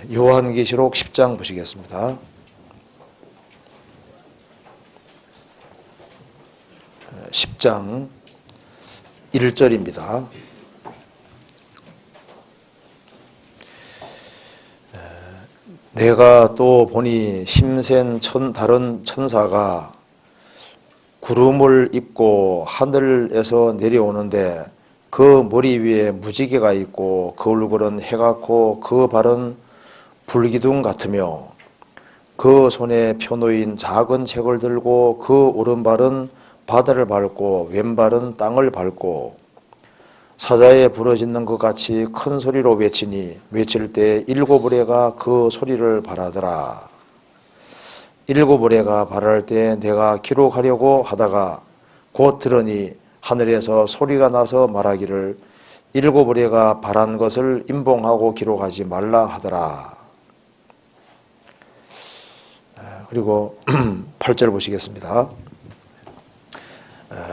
요한계시록 10장 보시겠습니다. 10장 1절입니다. 내가 또 보니 힘센 다른 천사가 구름을 입고 하늘에서 내려오는데 그 머리 위에 무지개가 있고 그 얼굴은 해같고 그 발은 불기둥 같으며 그 손에 펴놓인 작은 책을 들고 그 오른발은 바다를 밟고 왼발은 땅을 밟고 사자에 부러지는 것 같이 큰 소리로 외치니 외칠 때 일곱 의뢰가 그 소리를 발하더라. 일곱 의뢰가 발할 때 내가 기록하려고 하다가 곧 들으니 하늘에서 소리가 나서 말하기를 일곱 의뢰가 발한 것을 임봉하고 기록하지 말라 하더라. 그리고 8절 보시겠습니다.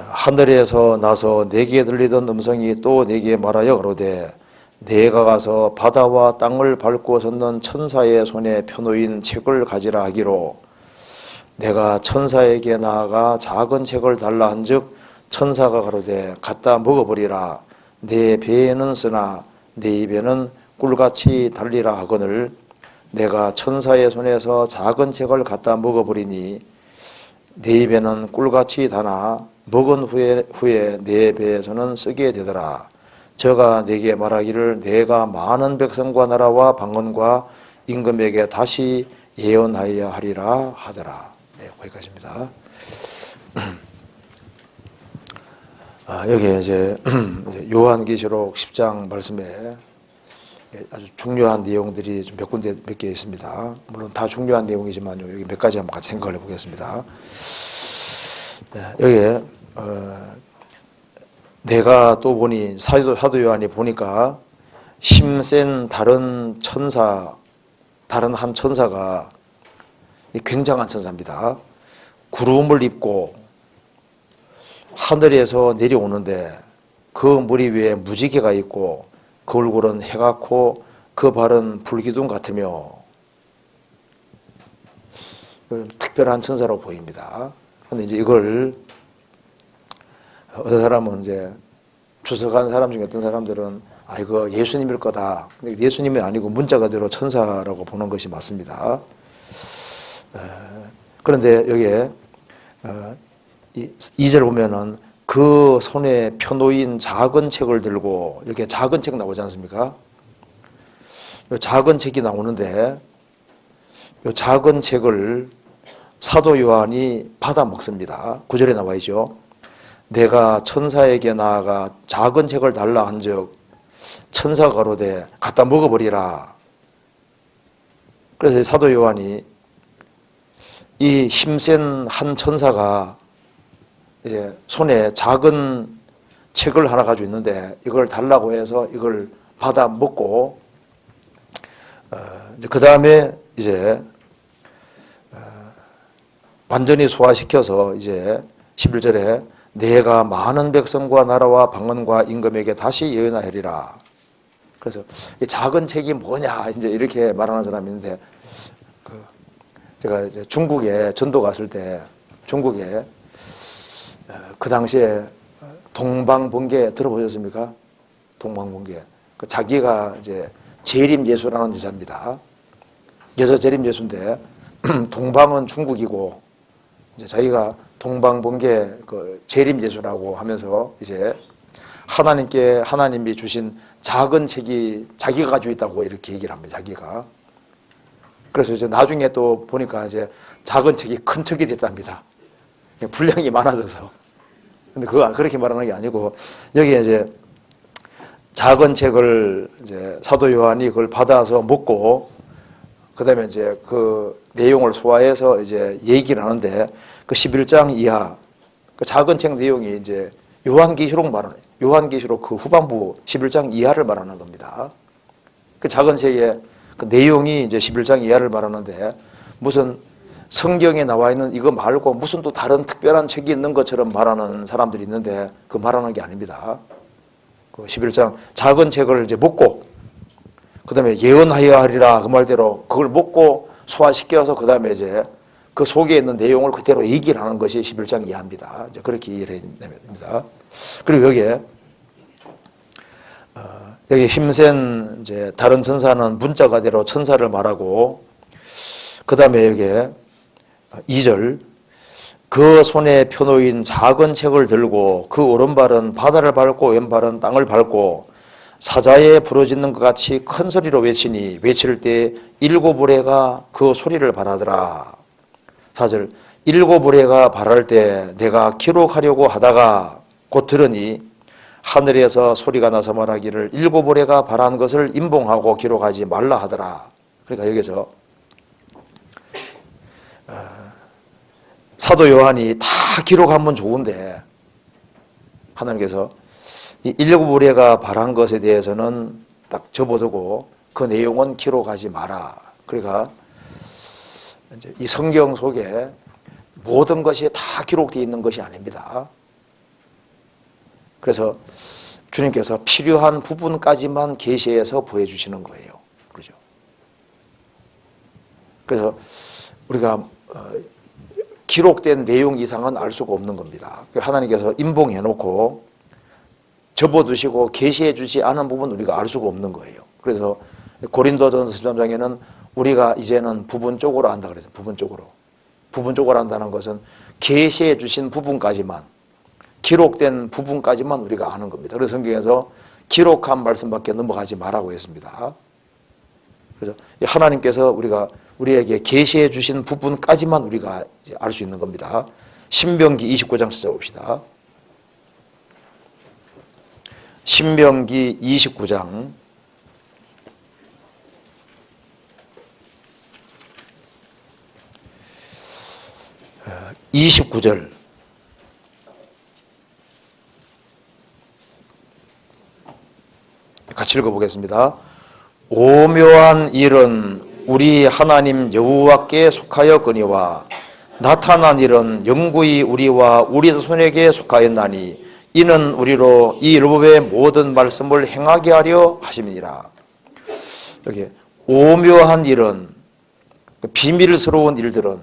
하늘에서 나서 내게 들리던 음성이 또 내게 말하여 가로되 내가 가서 바다와 땅을 밟고 섰는 천사의 손에 펴놓인 책을 가지라 하기로 내가 천사에게 나아가 작은 책을 달라 한즉 천사가 가로되 갖다 먹어버리라. 내 배에는 쓰나 내 입에는 꿀같이 달리라 하거늘 내가 천사의 손에서 작은 책을 갖다 먹어버리니 내 입에는 꿀같이 다나 먹은 후에 내 배에서는 쓰게 되더라. 저가 내게 말하기를 내가 많은 백성과 나라와 방언과 임금에게 다시 예언하여야 하리라 하더라. 네, 거기까지입니다. 여기 이제 요한계시록 10장 말씀에 아주 중요한 내용들이 몇 군데 몇 개 있습니다. 물론 다 중요한 내용이지만 여기 몇 가지 한번 같이 생각을 해보겠습니다. 여기에 내가 또 보니 사도 요한이 보니까 힘센 다른 한 천사가 굉장한 천사입니다. 구름을 입고 하늘에서 내려오는데 그 머리 위에 무지개가 있고 그 얼굴은 해같고 그 발은 불기둥 같으며 특별한 천사로 보입니다. 그런데 이제 이걸 어떤 사람은 이제 주석한 사람 중에 어떤 사람들은 이거 예수님일 거다. 근데 예수님이 아니고 문자 그대로 천사라고 보는 것이 맞습니다. 그런데 여기에 2절 보면은 그 손에 펴놓인 작은 책을 들고 여기에 작은 책 나오지 않습니까? 이 작은 책이 나오는데 이 작은 책을 사도 요한이 받아 먹습니다. 9절에 나와 있죠. 내가 천사에게 나아가 작은 책을 달라 한즉 천사가 가로되 갖다 먹어버리라. 그래서 사도 요한이 이 힘센 한 천사가 이제 손에 작은 책을 하나 가지고 있는데 이걸 달라고 해서 이걸 받아 먹고 그 다음에 이제 완전히 소화시켜서 이제 11절에 내가 많은 백성과 나라와 방언과 임금에게 다시 예언하리라. 그래서 이 작은 책이 뭐냐 이제 이렇게 말하는 사람이 있는데 제가 이제 중국에 전도 갔을 때 중국에 그 당시에 동방번개 들어보셨습니까? 동방번개. 자기가 이제 재림예수라는 여자입니다. 여자 재림예수인데 동방은 중국이고 이제 자기가 동방번개 그 재림예수라고 하면서 이제 하나님이 주신 작은 책이 자기가 가지고 있다고 이렇게 얘기를 합니다. 자기가. 그래서 이제 나중에 또 보니까 이제 작은 책이 큰 책이 됐답니다. 분량이 많아져서. 근데 그거 그렇게 말하는 게 아니고 여기에 이제 작은 책을 이제 사도 요한이 그걸 받아서 먹고 그다음에 이제 그 내용을 소화해서 이제 얘기를 하는데 그 11장 이하 그 작은 책 내용이 이제 요한계시록 그 후반부 11장 이하를 말하는 겁니다. 그 작은 책의 그 내용이 이제 11장 이하를 말하는데 무슨 성경에 나와 있는 이거 말고 무슨 또 다른 특별한 책이 있는 것처럼 말하는 사람들이 있는데 그 말하는 게 아닙니다. 그 11장 작은 책을 이제 먹고 그 다음에 예언하여야 하리라 그 말대로 그걸 먹고 소화시켜서 그 다음에 이제 그 속에 있는 내용을 그대로 얘기를 하는 것이 11장 이하입니다. 이제 그렇게 이해를 해야 됩니다. 그리고 여기 힘센 이제 다른 천사는 문자 가대로 천사를 말하고 그 다음에 여기 2절 그 손에 펴놓인 작은 책을 들고 그 오른발은 바다를 밟고 왼발은 땅을 밟고 사자에 부러지는 것 같이 큰 소리로 외치니 외칠 때 7 우레가 그 소리를 발하더라. 4절 7 우레가 발할 때 내가 기록하려고 하다가 곧 들으니 하늘에서 소리가 나서 말하기를 7 우레가 발한 것을 임봉하고 기록하지 말라 하더라. 그러니까 여기서 사도 요한이 다 기록하면 좋은데 하나님께서 이 7 우레가 발한 것에 대해서는 딱 접어두고 그 내용은 기록하지 마라. 그러니까 이제 이 성경 속에 모든 것이 다 기록되어 있는 것이 아닙니다. 그래서 주님께서 필요한 부분까지만 계시해서 보여주시는 거예요. 그렇죠? 그래서 우리가 기록된 내용 이상은 알 수가 없는 겁니다. 하나님께서 임봉해놓고 접어두시고 계시해 주지 않은 부분 우리가 알 수가 없는 거예요. 그래서 고린도전서 13장에는 우리가 이제는 부분적으로 한다 그래서 부분적으로 한다는 것은 계시해 주신 부분까지만 기록된 부분까지만 우리가 아는 겁니다. 그래서 성경에서 기록한 말씀밖에 넘어가지 말라고 했습니다. 그래서 하나님께서 우리에게 계시해 주신 부분까지만 우리가 알 수 있는 겁니다. 신명기 29장 찾아봅시다. 신명기 29장 29절 같이 읽어보겠습니다. 오묘한 일은 우리 하나님 여호와께 속하였거니와 나타난 일은 영구히 우리와 우리 손에게 속하였나니 이는 우리로 이 율법의 모든 말씀을 행하게 하려 하심이니라. 여기 오묘한 일은 비밀스러운 일들은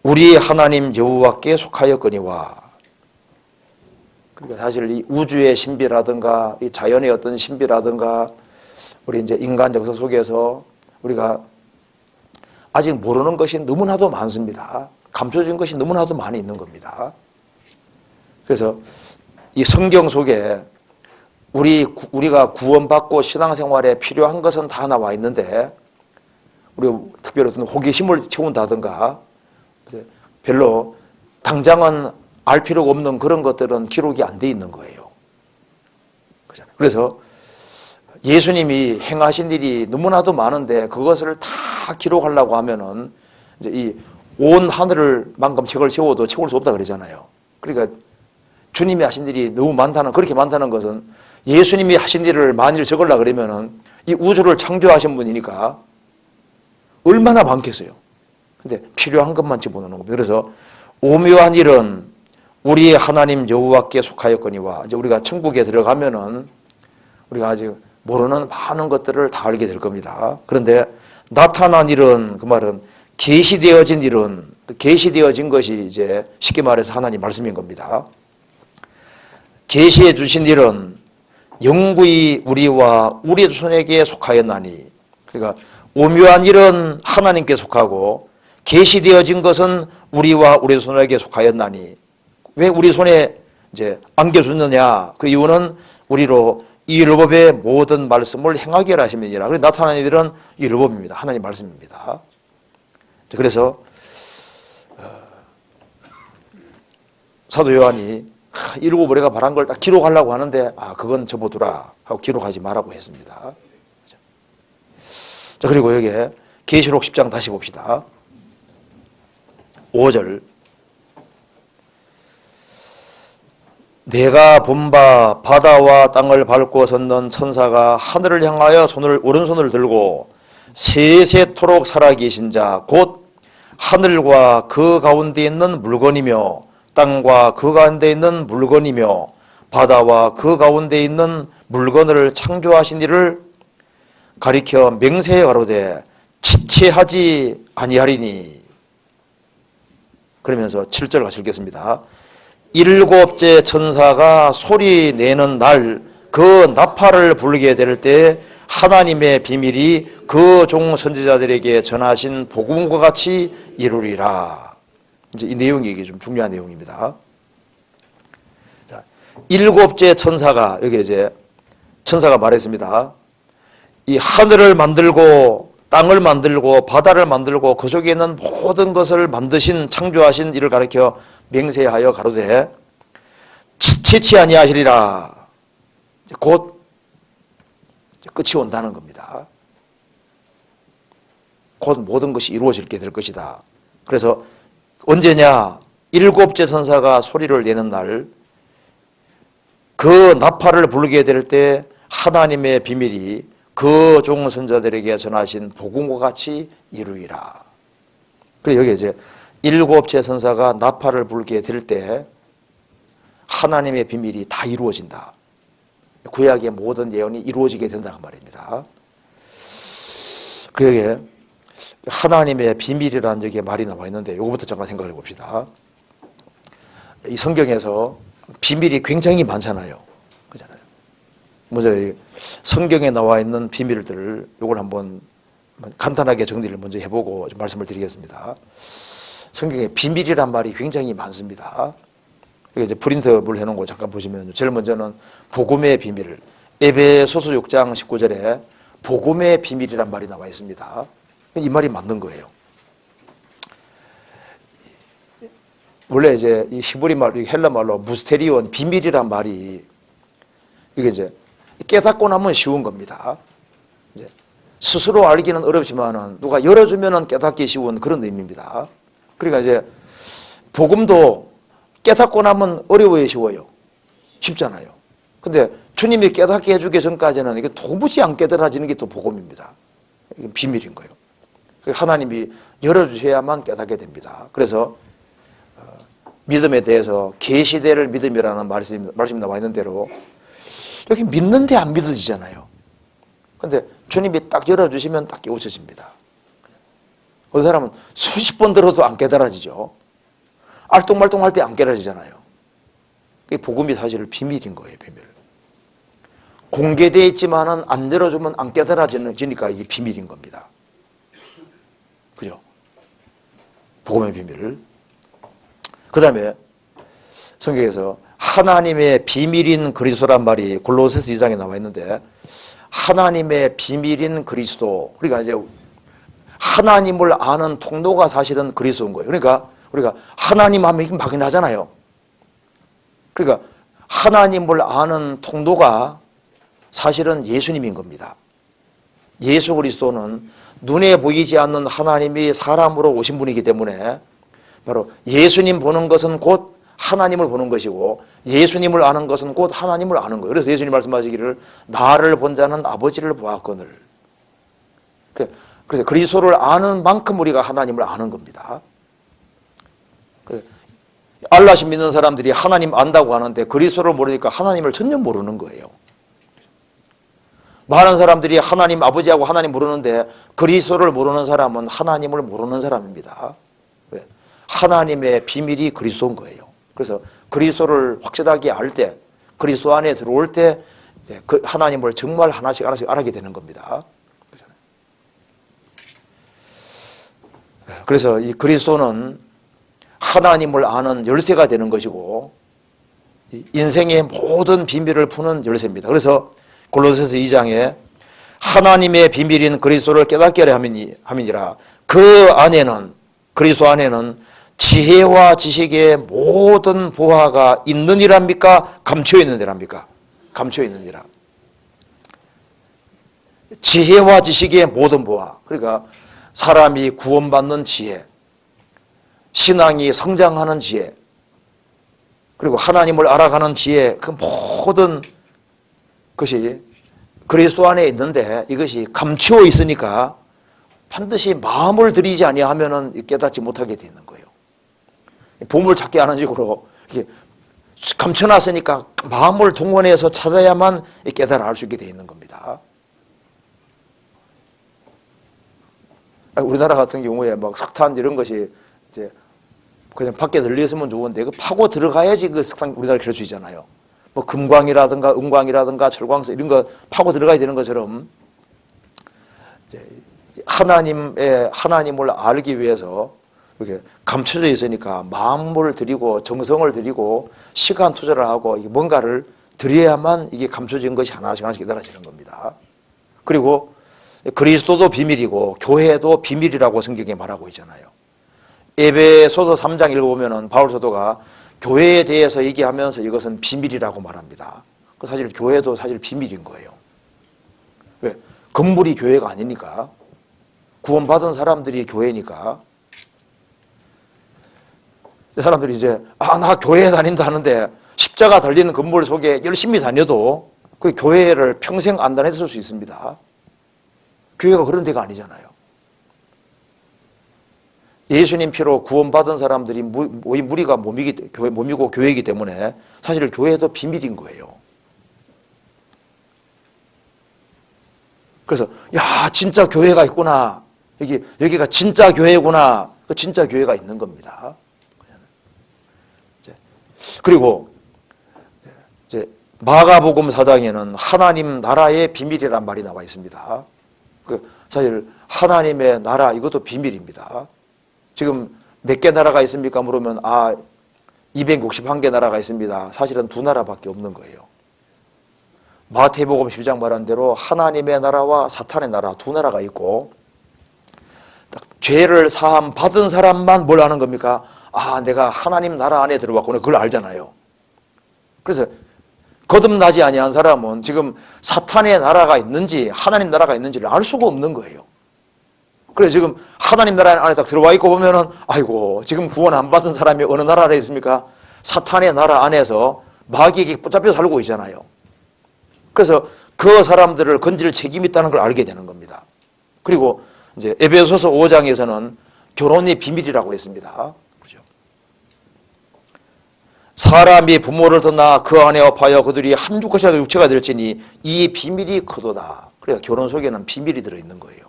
우리 하나님 여호와께 속하였거니와 그러니까 사실 이 우주의 신비라든가 이 자연의 어떤 신비라든가 우리 이제 인간 역사 속에서 우리가 아직 모르는 것이 너무나도 많습니다. 감춰진 것이 너무나도 많이 있는 겁니다. 그래서 이 성경 속에 우리가 구원받고 신앙생활에 필요한 것은 다 나와 있는데 우리 특별히 어떤 호기심을 채운다든가 별로 당장은 알 필요가 없는 그런 것들은 기록이 안 돼 있는 거예요. 그래서 예수님이 행하신 일이 너무나도 많은데 그것을 다 기록하려고 하면은 이제 이 온 하늘을 만큼 책을 세워도 채울 수 없다 그러잖아요. 그러니까 주님이 하신 일이 너무 그렇게 많다는 것은 예수님이 하신 일을 만일 적으려고 그러면은 이 우주를 창조하신 분이니까 얼마나 많겠어요. 근데 필요한 것만 집어넣는 겁니다. 그래서 오묘한 일은 우리 하나님 여호와께 속하였거니와 이제 우리가 천국에 들어가면은 우리가 아직 모르는 많은 것들을 다 알게 될 겁니다. 그런데 나타난 일은 그 말은 계시되어진 일은 계시되어진 것이 이제 쉽게 말해서 하나님 말씀인 겁니다. 계시해 주신 일은 영구히 우리와 우리 손에게 속하였나니 그러니까 오묘한 일은 하나님께 속하고 계시되어진 것은 우리와 우리 손에게 속하였나니 왜 우리 손에 이제 안겨주느냐 그 이유는 우리로 이 율법의 모든 말씀을 행하게 하심이니라. 그래서 나타난 일은 이 율법입니다. 하나님 말씀입니다. 그래서 사도 요한이 7 우레가 바란 걸 딱 기록하려고 하는데 그건 접어두라 하고 기록하지 말라고 했습니다. 자, 그리고 여기에 계시록 10장 다시 봅시다. 5절 내가 본 바 바다와 땅을 밟고 섰는 천사가 하늘을 향하여 오른손을 들고 세세토록 살아계신 자 곧 하늘과 그 가운데 있는 물건이며 땅과 그 가운데 있는 물건이며 바다와 그 가운데 있는 물건을 창조하신 이를 가리켜 맹세해 가로되 지체하지 아니하리니. 그러면서 7절 같이 읽겠습니다. 일곱째 천사가 소리 내는 날 그 나팔을 불게 될 때 하나님의 비밀이 그 종 선지자들에게 전하신 복음과 같이 이루리라. 이제 이 내용이 이게 좀 중요한 내용입니다. 자, 일곱째 천사가, 여기 이제 천사가 말했습니다. 이 하늘을 만들고 땅을 만들고 바다를 만들고 그 속에 있는 모든 것을 만드신 창조하신 이를 가리켜 맹세하여 가로되 지체치 아니하시리라. 곧 끝이 온다는 겁니다. 곧 모든 것이 이루어지게 될 것이다. 그래서 언제냐? 일곱째 천사가 소리를 내는 날, 그 나팔을 부르게 될 때 하나님의 비밀이 그 종 선자들에게 전하신 복음과 같이 이루리라. 그리고 여기 이제 일곱째 천사가 나팔을 불게 될 때 하나님의 비밀이 다 이루어진다. 구약의 모든 예언이 이루어지게 된다고 말입니다. 그게 하나님의 비밀이라는 여기에 말이 나와 있는데 이거부터 잠깐 생각해 봅시다. 이 성경에서 비밀이 굉장히 많잖아요. 그렇잖아요. 먼저 성경에 나와 있는 비밀들을 이걸 한번 간단하게 정리를 먼저 해보고 좀 말씀을 드리겠습니다. 성경에 비밀이란 말이 굉장히 많습니다. 이제 프린트를 해놓은 거 잠깐 보시면 제일 먼저는 복음의 비밀, 에베소서 6장 19절에 복음의 비밀이란 말이 나와 있습니다. 이 말이 맞는 거예요. 원래 이제 이 히브리 말, 헬라 말로 무스테리온, 비밀이란 말이 이게 이제 깨닫고 나면 쉬운 겁니다. 이제 스스로 알기는 어렵지만은 누가 열어주면은 깨닫기 쉬운 그런 의미입니다. 그러니까 이제 복음도 깨닫고 나면 어려워요, 쉬워요? 쉽잖아요. 근데 주님이 깨닫게 해주기 전까지는 이게 도무지 안 깨달아지는 게 또 복음입니다. 이게 비밀인 거예요. 하나님이 열어주셔야만 깨닫게 됩니다. 그래서 믿음에 대해서 계시되를 믿음이라는 말씀이 나와 있는 대로 여기 믿는데 안 믿어지잖아요. 근데 주님이 딱 열어주시면 딱 깨우쳐집니다. 어떤 사람은 수십 번 들어도 안 깨달아지죠. 알똥말똥 할 때 안 깨달아지잖아요. 그게 복음이 사실 비밀인 거예요, 비밀. 공개되어 있지만은 안 열어주면 안 깨달아지니까 이게 비밀인 겁니다. 그죠? 복음의 비밀. 그 다음에 성경에서 하나님의 비밀인 그리스도란 말이 골로새서 2장에 나와 있는데 하나님의 비밀인 그리스도, 그러니까 이제 하나님을 아는 통로가 사실은 그리스도인 거예요. 그러니까 우리가 하나님 하면 이게 막연하잖아요. 그러니까 하나님을 아는 통로가 사실은 예수님인 겁니다. 예수 그리스도는 눈에 보이지 않는 하나님이 사람으로 오신 분이기 때문에 바로 예수님 보는 것은 곧 하나님을 보는 것이고 예수님을 아는 것은 곧 하나님을 아는 거예요. 그래서 예수님 말씀하시기를 나를 본 자는 아버지를 보았거늘. 그래서 그리스도를 아는 만큼 우리가 하나님을 아는 겁니다. 알라신 믿는 사람들이 하나님 안다고 하는데 그리스도를 모르니까 하나님을 전혀 모르는 거예요. 많은 사람들이 하나님 아버지하고 하나님 모르는데 그리스도를 모르는 사람은 하나님을 모르는 사람입니다. 왜? 하나님의 비밀이 그리스도인 거예요. 그래서 그리스도를 확실하게 알 때, 그리스도 안에 들어올 때 그 하나님을 정말 하나씩 알게 되는 겁니다. 그래서 이 그리스도는 하나님을 아는 열쇠가 되는 것이고 인생의 모든 비밀을 푸는 열쇠입니다. 그래서 골로새서 2장에 하나님의 비밀인 그리스도를 깨닫게 하려 함이니라. 그 안에는, 그리스도 안에는 지혜와 지식의 모든 보화가 있느니랍니까? 감춰있느니랍니까? 감춰있느니라. 지혜와 지식의 모든 보화. 그러니까 사람이 구원받는 지혜, 신앙이 성장하는 지혜, 그리고 하나님을 알아가는 지혜, 그 모든 것이 그리스도 안에 있는데 이것이 감추어 있으니까 반드시 마음을 들이지 아니하면은 깨닫지 못하게 되는 거예요. 보물 찾기 하는 식으로 이게 감춰놨으니까 마음을 동원해서 찾아야만 깨달아 알 수 있게 되어 있는 겁니다. 우리나라 같은 경우에 막 석탄 이런 것이 이제 그냥 밖에 널려 있으면 좋은데 그 파고 들어가야지 그 석탄 우리나라 그럴 수 있잖아요. 뭐 금광이라든가 은광이라든가 철광석 이런 거 파고 들어가야 되는 것처럼 이제 하나님을 알기 위해서 이렇게 감춰져 있으니까 마음을 들이고 정성을 들이고 시간 투자를 하고 뭔가를 드려야만 이게 감춰진 것이 하나씩 하나씩 깨달아지는 겁니다. 그리고 그리스도도 비밀이고 교회도 비밀이라고 성경에 말하고 있잖아요. 에베소서 3장 읽어보면 바울 사도가 교회에 대해서 얘기하면서 이것은 비밀이라고 말합니다. 사실 교회도 사실 비밀인 거예요. 왜? 건물이 교회가 아니니까. 구원받은 사람들이 교회니까. 사람들이 이제 나 교회 다닌다 하는데 십자가 달린 건물 속에 열심히 다녀도 그 교회를 평생 안 다녔을 수 있습니다. 교회가 그런 데가 아니잖아요. 예수님 피로 구원받은 사람들이 무리가 몸이고 교회이기 때문에 사실 교회도 비밀인 거예요. 그래서 진짜 교회가 있구나. 여기가 진짜 교회구나. 그 진짜 교회가 있는 겁니다. 그리고 이제 마가복음 4장에는 하나님 나라의 비밀이란 말이 나와 있습니다. 사실 하나님의 나라 이것도 비밀입니다. 지금 몇 개 나라가 있습니까? 물으면 261개 나라가 있습니다. 사실은 2나라밖에 없는 거예요. 마태복음 10장 말한 대로 하나님의 나라와 사탄의 나라 2나라가 있고 죄를 사함 받은 사람만 뭘 아는 겁니까? 내가 하나님 나라 안에 들어왔구나. 그걸 알잖아요. 그래서 거듭나지 아니한 사람은 지금 사탄의 나라가 있는지 하나님 나라가 있는지를 알 수가 없는 거예요. 그래서 지금 하나님 나라 안에 딱 들어와 있고 보면은 아이고 지금 구원 안 받은 사람이 어느 나라에 있습니까? 사탄의 나라 안에서 마귀에게 붙잡혀 살고 있잖아요. 그래서 그 사람들을 건질 책임이 있다는 걸 알게 되는 겁니다. 그리고 이제 에베소서 5장에서는 결혼이 비밀이라고 했습니다. 그렇죠? 사람이 부모를 떠나 그 안에 업하여 그들이 한 육체가 될지니 이 비밀이 크도다. 그래서 결혼 속에는 비밀이 들어있는 거예요.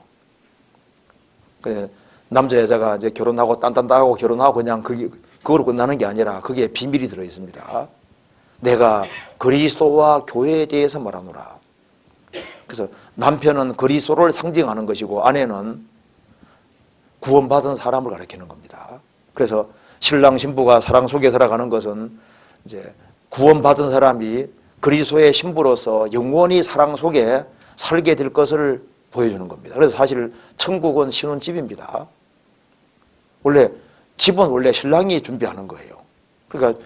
남자 여자가 이제 결혼하고 딴딴따하고 결혼하고 그냥 그거로 끝나는 게 아니라 그게 비밀이 들어있습니다. 내가 그리스도와 교회에 대해서 말하노라. 그래서 남편은 그리스도를 상징하는 것이고 아내는 구원받은 사람을 가리키는 겁니다. 그래서 신랑 신부가 사랑 속에 살아가는 것은 이제 구원받은 사람이 그리스도의 신부로서 영원히 사랑 속에 살게 될 것을 보여주는 겁니다. 그래서 사실 천국은 신혼집입니다. 집은 원래 신랑이 준비하는 거예요. 그러니까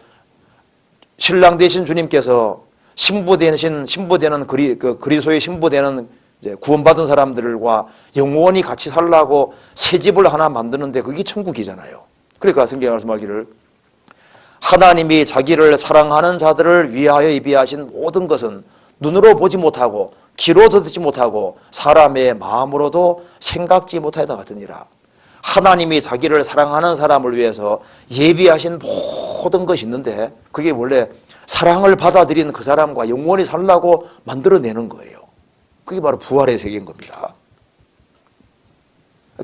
신랑 되신 주님께서 신부 되는 그리스도의 신부 되는 이제 구원받은 사람들과 영원히 같이 살라고 새 집을 하나 만드는데 그게 천국이잖아요. 그러니까 성경에 말씀하기를 하나님이 자기를 사랑하는 자들을 위하여 예비하신 모든 것은 눈으로 보지 못하고 귀로도 듣지 못하고 사람의 마음으로도 생각지 못하였다 같으니라. 하나님이 자기를 사랑하는 사람을 위해서 예비하신 모든 것이 있는데 그게 원래 사랑을 받아들인 그 사람과 영원히 살라고 만들어내는 거예요. 그게 바로 부활의 세계인 겁니다.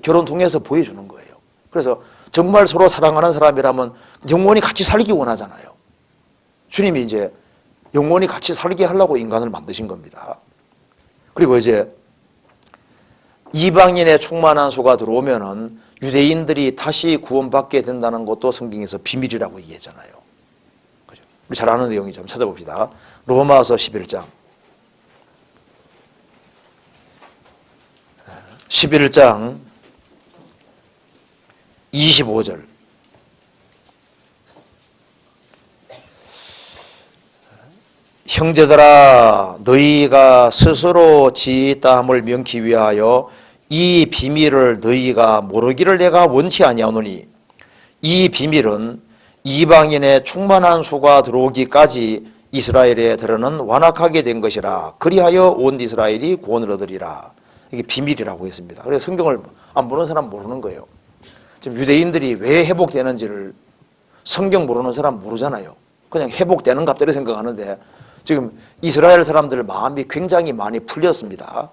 결혼 통해서 보여주는 거예요. 그래서 정말 서로 사랑하는 사람이라면 영원히 같이 살기 원하잖아요. 주님이 이제 영원히 같이 살게 하려고 인간을 만드신 겁니다. 그리고 이제 이방인의 충만한 소가 들어오면은 유대인들이 다시 구원받게 된다는 것도 성경에서 비밀이라고 얘기했잖아요. 그죠? 우리 잘 아는 내용이죠. 한번 찾아봅시다. 로마서 11장. 11장 25절. 형제들아 너희가 스스로 지땀을 면키 위하여 이 비밀을 너희가 모르기를 내가 원치 아니하노니 이 비밀은 이방인의 충만한 수가 들어오기까지 이스라엘에 들어는 완악하게 된 것이라 그리하여 온 이스라엘이 구원을 얻으리라. 이게 비밀이라고 했습니다. 그래서 성경을 안 보는 사람 모르는 거예요. 지금 유대인들이 왜 회복되는지를 성경 모르는 사람 모르잖아요. 그냥 회복되는 갑자기 생각하는데 지금 이스라엘 사람들 마음이 굉장히 많이 풀렸습니다.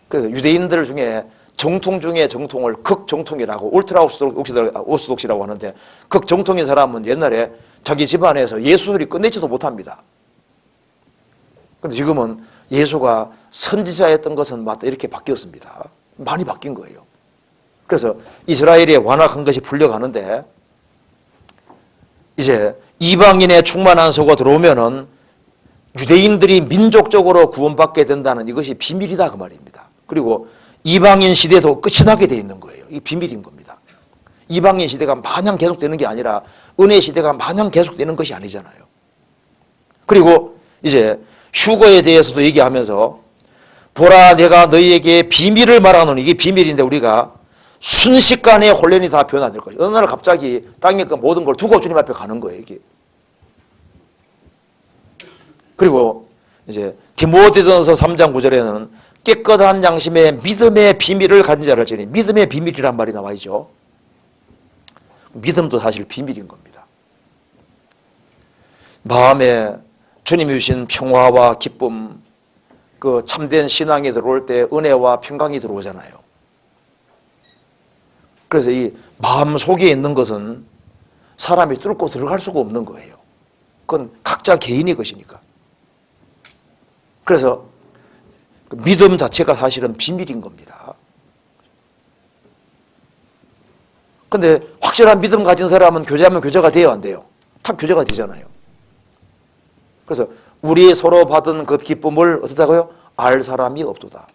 그래서 유대인들 중에 정통 중에 정통을 극정통이라고 울트라 오스독시라고 하는데 극정통인 사람은 옛날에 자기 집안에서 예수를 끝내지도 못합니다. 그런데 지금은 예수가 선지자였던 것은 맞다 이렇게 바뀌었습니다. 많이 바뀐 거예요. 그래서 이스라엘이 완악한 것이 풀려가는데 이제 이방인의 충만한 서가 들어오면은 유대인들이 민족적으로 구원받게 된다는 이것이 비밀이다 그 말입니다. 그리고 이방인 시대도 끝이 나게 돼 있는 거예요. 이 비밀인 겁니다. 이방인 시대가 마냥 계속되는 게 아니라 은혜 시대가 마냥 계속되는 것이 아니잖아요. 그리고 이제 휴거에 대해서도 얘기하면서 보라 내가 너희에게 비밀을 말하노니 이게 비밀인데 우리가 순식간에 혼란이 다 변화될 거예요. 어느 날 갑자기 땅에 그 모든 걸 두고 주님 앞에 가는 거예요. 이게. 그리고 이제 디모데전서 3장 9절에는 깨끗한 양심의 믿음의 비밀을 가진 자를 지니 믿음의 비밀이란 말이 나와 있죠. 믿음도 사실 비밀인 겁니다. 마음에 주님이 주신 평화와 기쁨, 그 참된 신앙이 들어올 때 은혜와 평강이 들어오잖아요. 그래서 이 마음 속에 있는 것은 사람이 뚫고 들어갈 수가 없는 거예요. 그건 각자 개인의 것이니까. 그래서 그 믿음 자체가 사실은 비밀인 겁니다. 근데 확실한 믿음 가진 사람은 교제하면 교제가 돼요, 안 돼요? 다 교제가 되잖아요. 그래서 우리 서로 받은 그 기쁨을 어떻다고요? 알 사람이 없도다.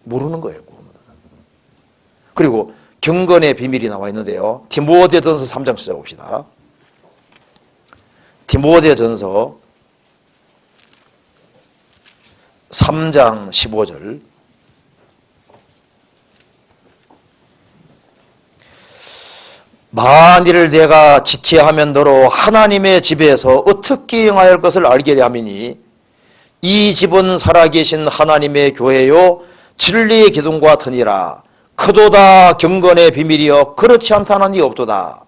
모르는 거예요. 그리고 경건의 비밀이 나와 있는데요. 디모데전서 3장 찾아봅시다. 디모데전서 3장 15절. 만일 내가 지체하면 너로 하나님의 집에서 어떻게 행할 것을 알게 함이니 이 집은 살아계신 하나님의 교회요 진리의 기둥과 터니라. 크도다 경건의 비밀이여 그렇지 않다는 이 없도다.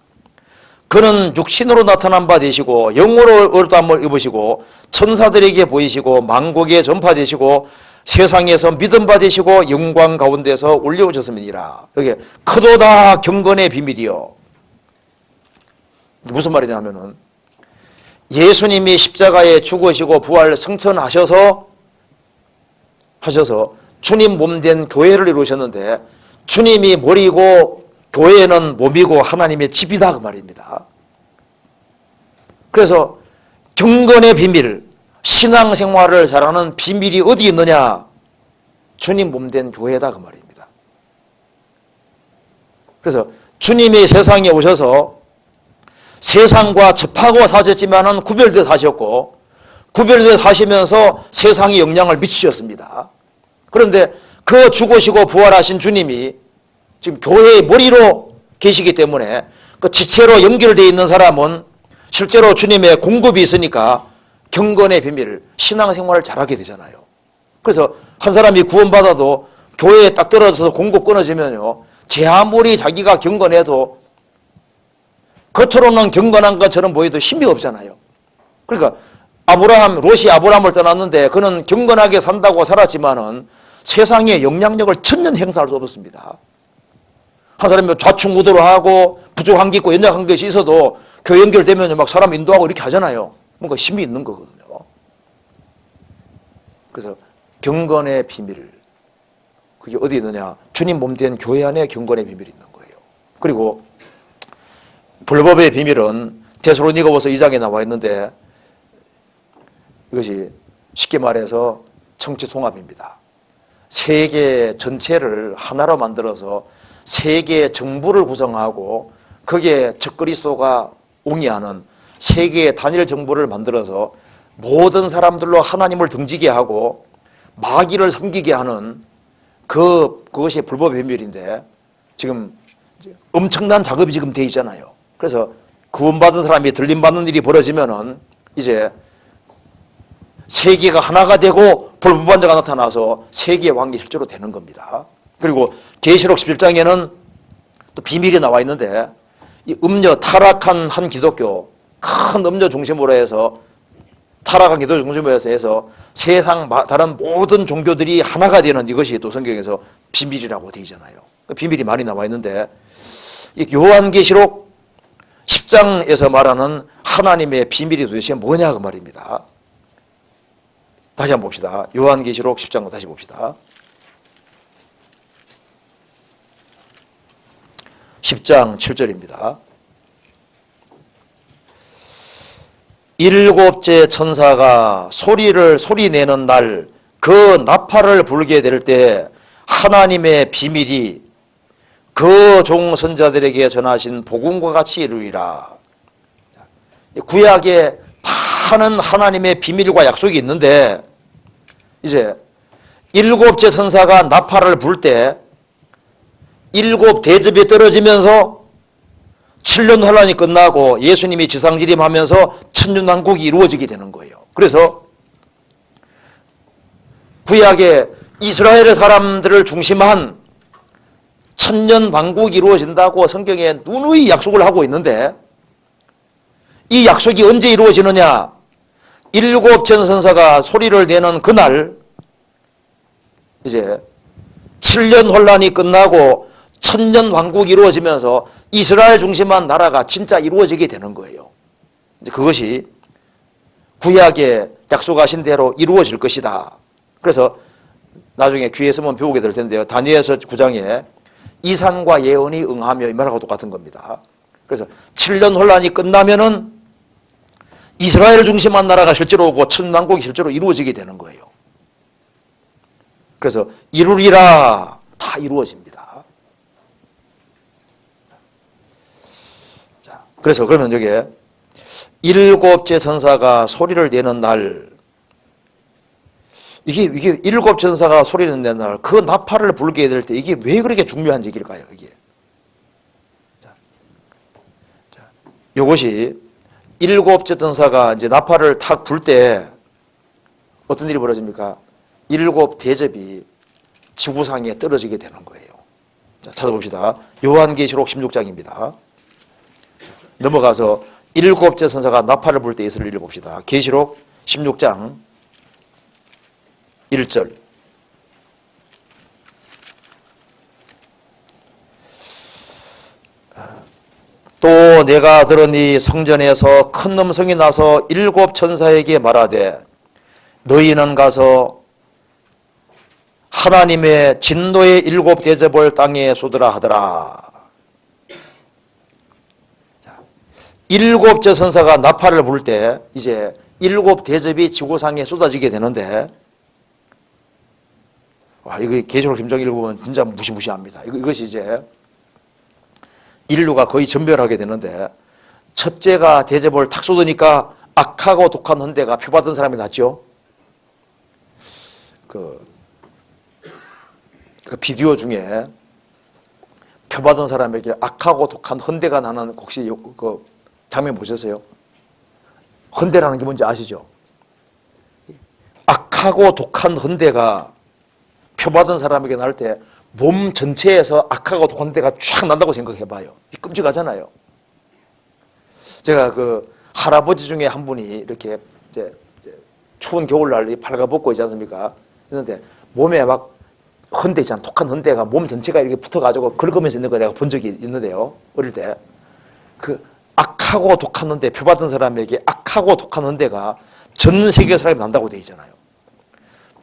그는 육신으로 나타난 바 되시고 영으로 얼담을 입으시고 천사들에게 보이시고 만국에 전파되시고 세상에서 믿음 받으시고 영광 가운데서 올려오셨음이니라. 여기 크도다 경건의 비밀이요. 무슨 말이냐면은 예수님이 십자가에 죽으시고 부활 승천하셔서 주님 몸된 교회를 이루셨는데 주님이 머리고 교회는 몸이고 하나님의 집이다 그 말입니다. 그래서 경건의 비밀, 신앙생활을 잘하는 비밀이 어디 있느냐? 주님 몸된 교회다 그 말입니다. 그래서 주님이 세상에 오셔서 세상과 접하고 사셨지만은 구별되어 사셨고 구별되어 사시면서 세상에 영향을 미치셨습니다. 그런데 그 죽으시고 부활하신 주님이 지금 교회의 머리로 계시기 때문에 그 지체로 연결되어 있는 사람은 실제로 주님의 공급이 있으니까 경건의 비밀, 신앙생활을 잘하게 되잖아요. 그래서 한 사람이 구원받아도 교회에 딱 떨어져서 공급 끊어지면요, 제 아무리 자기가 경건해도 겉으로는 경건한 것처럼 보여도 힘이 없잖아요. 그러니까 롯이 아브라함을 떠났는데 그는 경건하게 산다고 살았지만은 세상에 영향력을 전혀 행사할 수 없었습니다. 한 사람이 좌충우돌을 하고 부족한 게 있고 연약한 것이 있어도 교회 연결되면 막 사람 인도하고 이렇게 하잖아요. 뭔가 힘이 있는 거거든요. 그래서 경건의 비밀, 그게 어디 있느냐? 주님 몸된 교회 안에 경건의 비밀이 있는 거예요. 그리고 불법의 비밀은 데살로니가후서 2장에 나와 있는데 이것이 쉽게 말해서 정치 통합입니다. 세계 전체를 하나로 만들어서 세계 정부를 구성하고 거기에 적그리스도가 옹이하는 세계의 단일 정부를 만들어서 모든 사람들로 하나님을 등지게 하고 마귀를 섬기게 하는 그것이 불법의 비밀인데 지금 엄청난 작업이 지금 돼 있잖아요. 그래서 구원받은 사람이 들림받는 일이 벌어지면은 이제 세계가 하나가 되고 불법한 자가 나타나서 세계의 왕이 실제로 되는 겁니다. 그리고 계시록 11장에는 또 비밀이 나와 있는데 이 음녀 타락한 한 기독교, 큰 음녀 중심으로 해서 타락한 기독교 중심으로 해서 세상 다른 모든 종교들이 하나가 되는 이것이 또 성경에서 비밀이라고 되어 있잖아요. 비밀이 많이 나와 있는데 요한계시록 10장에서 말하는 하나님의 비밀이 도대체 뭐냐 그 말입니다. 다시 한번 봅시다. 요한계시록 10장 다시 봅시다. 10장 7절입니다. 일곱째 천사가 소리 내는 날 그 나팔을 불게 될 때 하나님의 비밀이 그 종 선자들에게 전하신 복음과 같이 이루리라. 구약에 많은 하나님의 비밀과 약속이 있는데 이제 일곱째 천사가 나팔을 불 때 일곱 대접이 떨어지면서 7년 환란이 끝나고 예수님이 지상지림하면서 천년왕국이 이루어지게 되는 거예요. 그래서 구약에 이스라엘의 사람들을 중심한 천년왕국이 이루어진다고 성경에 누누이 약속을 하고 있는데 이 약속이 언제 이루어지느냐? 일곱 천사가 소리를 내는 그날 이제 7년 혼란이 끝나고 천년왕국이 이루어지면서 이스라엘 중심한 나라가 진짜 이루어지게 되는 거예요. 그것이 구약에 약속하신 대로 이루어질 것이다. 그래서 나중에 귀에 쓰면 배우게 될 텐데요. 다니엘서 9장에 이산과 예언이 응하며 이 말하고 똑같은 겁니다. 그래서 7년 혼란이 끝나면은 이스라엘 중심한 나라가 실제로 오고 천왕국이 실제로 이루어지게 되는 거예요. 그래서 이루리라 다 이루어집니다. 자, 그래서 그러면 여기에 일곱째 천사가 소리를 내는 날 이게 일곱 천사가 소리를 내는 날 그 나팔을 불게 될 때 이게 왜 그렇게 중요한 얘기일까요? 이게 이것이 일곱째 천사가 이제 나팔을 탁 불 때 어떤 일이 벌어집니까? 일곱 대접이 지구상에 떨어지게 되는 거예요. 자, 찾아봅시다. 요한계시록 16장입니다. 넘어가서 일곱째 천사가 나팔을 불 때 예수를 읽어봅시다. 계시록 16장 1절. 또 내가 들으니 성전에서 큰 음성이 나서 일곱 천사에게 말하되 너희는 가서 하나님의 진노의 일곱 대접을 땅에 쏟으라 하더라. 일곱째 천사가 나팔을 불 때 이제 일곱 대접이 지구상에 쏟아지게 되는데 와, 이거 계시록 10장 읽으면 진짜 무시무시합니다. 이것이 이제 인류가 거의 전멸하게 되는데 첫째가 대접을 탁 쏟으니까 악하고 독한 헌대가 표받은 사람이 났죠. 그 비디오 중에 표받은 사람에게 악하고 독한 헌대가 나는 혹시 그 장면 보셨어요? 헌대라는 게 뭔지 아시죠? 악하고 독한 헌대가 표받은 사람에게 날 때 몸 전체에서 악하고 독한 데가 쫙 난다고 생각해 봐요. 끔찍하잖아요. 제가 그 할아버지 중에 한 분이 이렇게 이제 추운 겨울날 발가벗고 있지 않습니까? 있는데 몸에 막 헌대 있잖아. 독한 헌대가 몸 전체가 이렇게 붙어가지고 긁으면서 있는 거 내가 본 적이 있는데요. 어릴 때. 그 악하고 독한 헌대, 표받은 사람에게 악하고 독한 헌대가 전 세계 사람이 난다고 돼 있잖아요.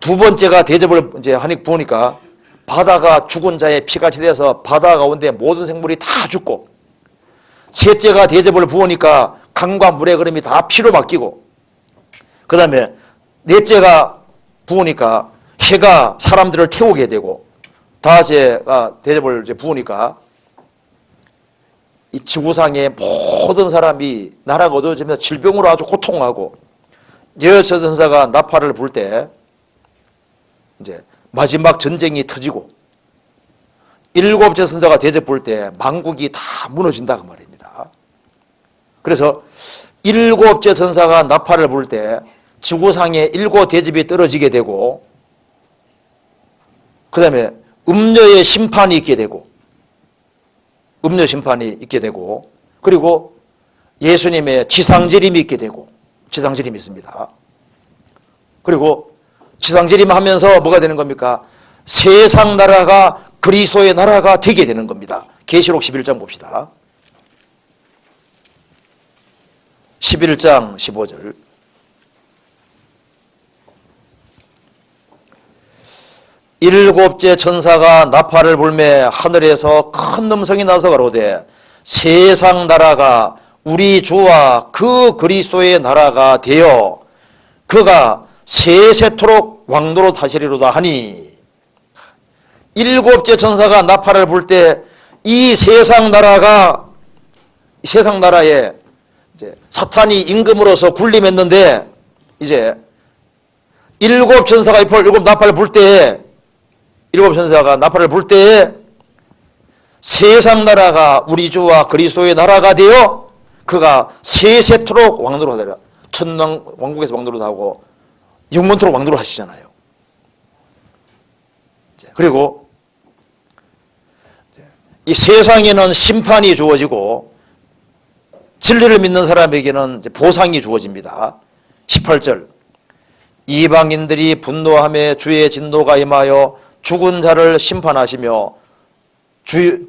두 번째가 대접을 이제 하니 보니까 바다가 죽은 자의 피같이 돼서 바다 가운데 모든 생물이 다 죽고, 셋째가 대접을 부으니까 강과 물의 흐름이 다 피로 바뀌고, 그 다음에 넷째가 부으니까 해가 사람들을 태우게 되고, 다섯째가 대접을 이제 부으니까 이 지구상의 모든 사람이 나라가 어두워지면서 질병으로 아주 고통하고, 여섯째 천사가 나팔을 불 때 이제 마지막 전쟁이 터지고, 일곱째 천사가 대접 볼 때 만국이 다 무너진다고 말입니다. 그래서 일곱째 천사가 나팔을 불 때 지구상에 일곱 대접이 떨어지게 되고, 그 다음에 음녀의 심판이 있게 되고, 음녀 심판이 있게 되고, 그리고 예수님의 지상재림이 있게 되고, 지상재림이 있습니다. 그리고 지상재림 하면서 뭐가 되는 겁니까? 세상 나라가 그리스도의 나라가 되게 되는 겁니다. 계시록 11장 봅시다. 11장 15절. 일곱째 천사가 나팔을 불매 하늘에서 큰 음성이 나서 가로되 세상 나라가 우리 주와 그 그리스도의 나라가 되어 그가 세세토록 왕노릇 하시리로다 하니, 일곱째 천사가 나팔을 불 때 이 세상 나라가, 세상 나라에 이제 사탄이 임금으로서 군림했는데, 이제 일곱 천사가 일곱 나팔을 불 때에, 일곱 천사가 나팔을 불 때에 세상 나라가 우리 주와 그리스도의 나라가 되어 그가 세세토록 왕노릇 하리라. 천왕 왕국에서 왕노릇 하고 영원토록 왕노릇 하시잖아요. 그리고 이 세상에는 심판이 주어지고 진리를 믿는 사람에게는 보상이 주어집니다. 18절. 이방인들이 분노하며 주의 진노가 임하여 죽은 자를 심판하시며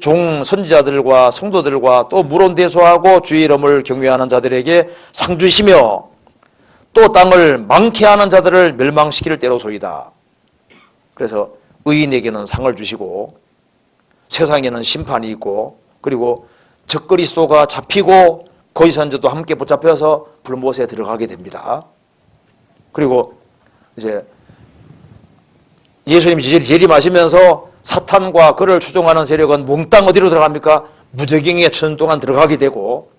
종 선지자들과 성도들과 또 물온대소하고 주의 이름을 경외하는 자들에게 상 주시며 또 땅을 망케 하는 자들을 멸망시킬 때로소이다. 그래서 의인에게는 상을 주시고 세상에는 심판이 있고, 그리고 적그리스도가 잡히고 거짓선지자도 함께 붙잡혀서 불못에 들어가게 됩니다. 그리고 이제 예수님이 재림하시면서 사탄과 그를 추종하는 세력은 몽땅 어디로 들어갑니까? 무저갱에 천년 동안 들어가게 되고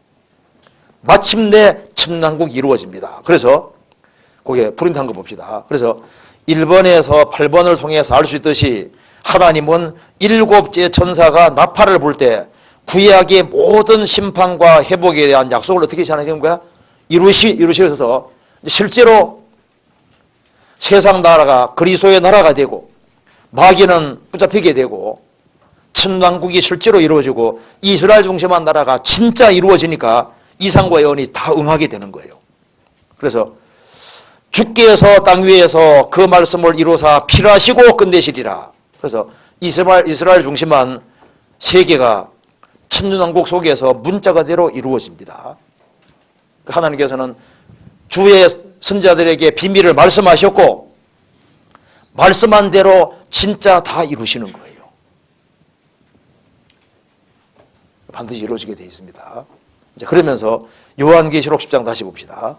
마침내 천남국이 이루어집니다. 그래서 거기에 프린트한 거 봅시다. 그래서 1번에서 8번을 통해서 알 수 있듯이 하나님은 일곱째 천사가 나팔을 불 때 구약의 모든 심판과 회복에 대한 약속을 어떻게 하시는 거야? 이루시셔서 실제로 세상 나라가 그리스도의 나라가 되고 마귀는 붙잡히게 되고 천왕국이 실제로 이루어지고 이스라엘 중심한 나라가 진짜 이루어지니까 이상과 예언이 다 응하게 되는 거예요. 그래서 주께서 땅 위에서 그 말씀을 이루사 필하시고 끝내시리라. 그래서 이스라엘 중심한 세계가 천년왕국 속에서 문자가대로 이루어집니다. 하나님께서는 주의 선자들에게 비밀을 말씀하셨고 말씀한 대로 진짜 다 이루시는 거예요. 반드시 이루어지게 되어 있습니다. 이제 그러면서 요한계시록 10장 다시 봅시다.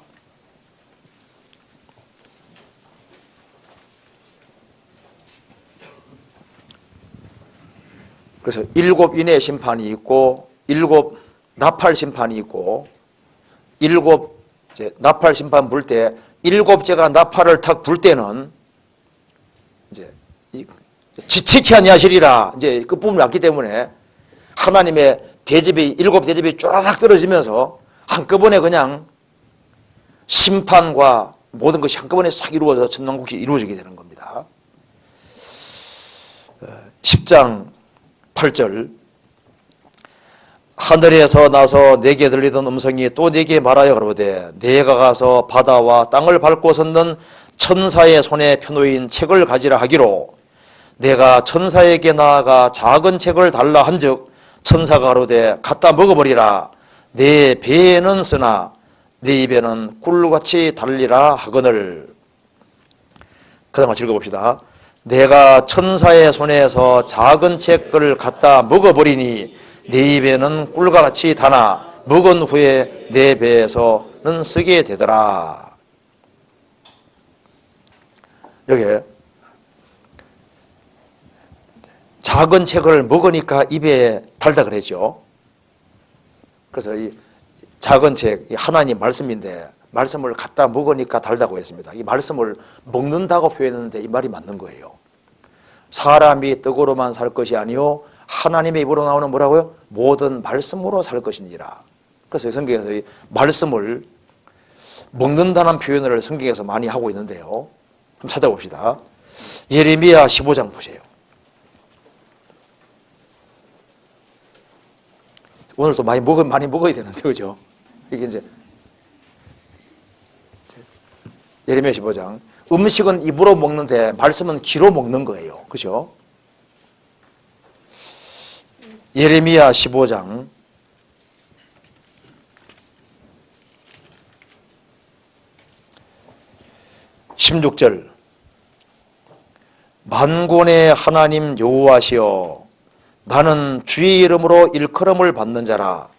그래서 일곱 인의 심판이 있고 일곱 나팔 심판이 있고 일곱 나팔 심판 불 때 일곱째가 나팔을 탁 불 때는 이제 지체치 아니하시리라 이제 끝부분을 왔기 때문에 하나님의 대접이 일곱 대접이 쪼라락 떨어지면서 한꺼번에 그냥 심판과 모든 것이 한꺼번에 싹 이루어져서 천왕국이 이루어지게 되는 겁니다. 10장 8절. 하늘에서 나서 내게 들리던 음성이 또 내게 말하여 가로되 내가 가서 바다와 땅을 밟고 섰는 천사의 손에 펴놓인 책을 가지라 하기로 내가 천사에게 나아가 작은 책을 달라 한즉 천사가 가로되 갖다 먹어버리라. 내 배에는 쓰나 내 입에는 꿀같이 달리라 하거늘. 그 다음 같이 읽어봅시다. 내가 천사의 손에서 작은 책을 갖다 먹어버리니 내 입에는 꿀과 같이 다나 먹은 후에 내 배에서는 쓰게 되더라. 여기 작은 책을 먹으니까 입에 달다 그랬죠. 그래서 이 작은 책, 하나님 말씀인데 말씀을 갖다 먹으니까 달다고 했습니다. 이 말씀을 먹는다고 표현했는데 이 말이 맞는 거예요. 사람이 떡으로만 살 것이 아니요 하나님의 입으로 나오는 뭐라고요? 모든 말씀으로 살 것이니라. 그래서 성경에서 이 말씀을 먹는다는 표현을 성경에서 많이 하고 있는데요. 한번 찾아봅시다. 예레미야 15장 보세요. 오늘도 많이 먹어야 되는데, 그죠? 이게 이제 예레미야 15장. 음식은 입으로 먹는데 말씀은 귀로 먹는 거예요. 그죠? 예레미야 15장 16절. 만군의 하나님 여호와시여, 나는 주의 이름으로 일컬음을 받는 자라.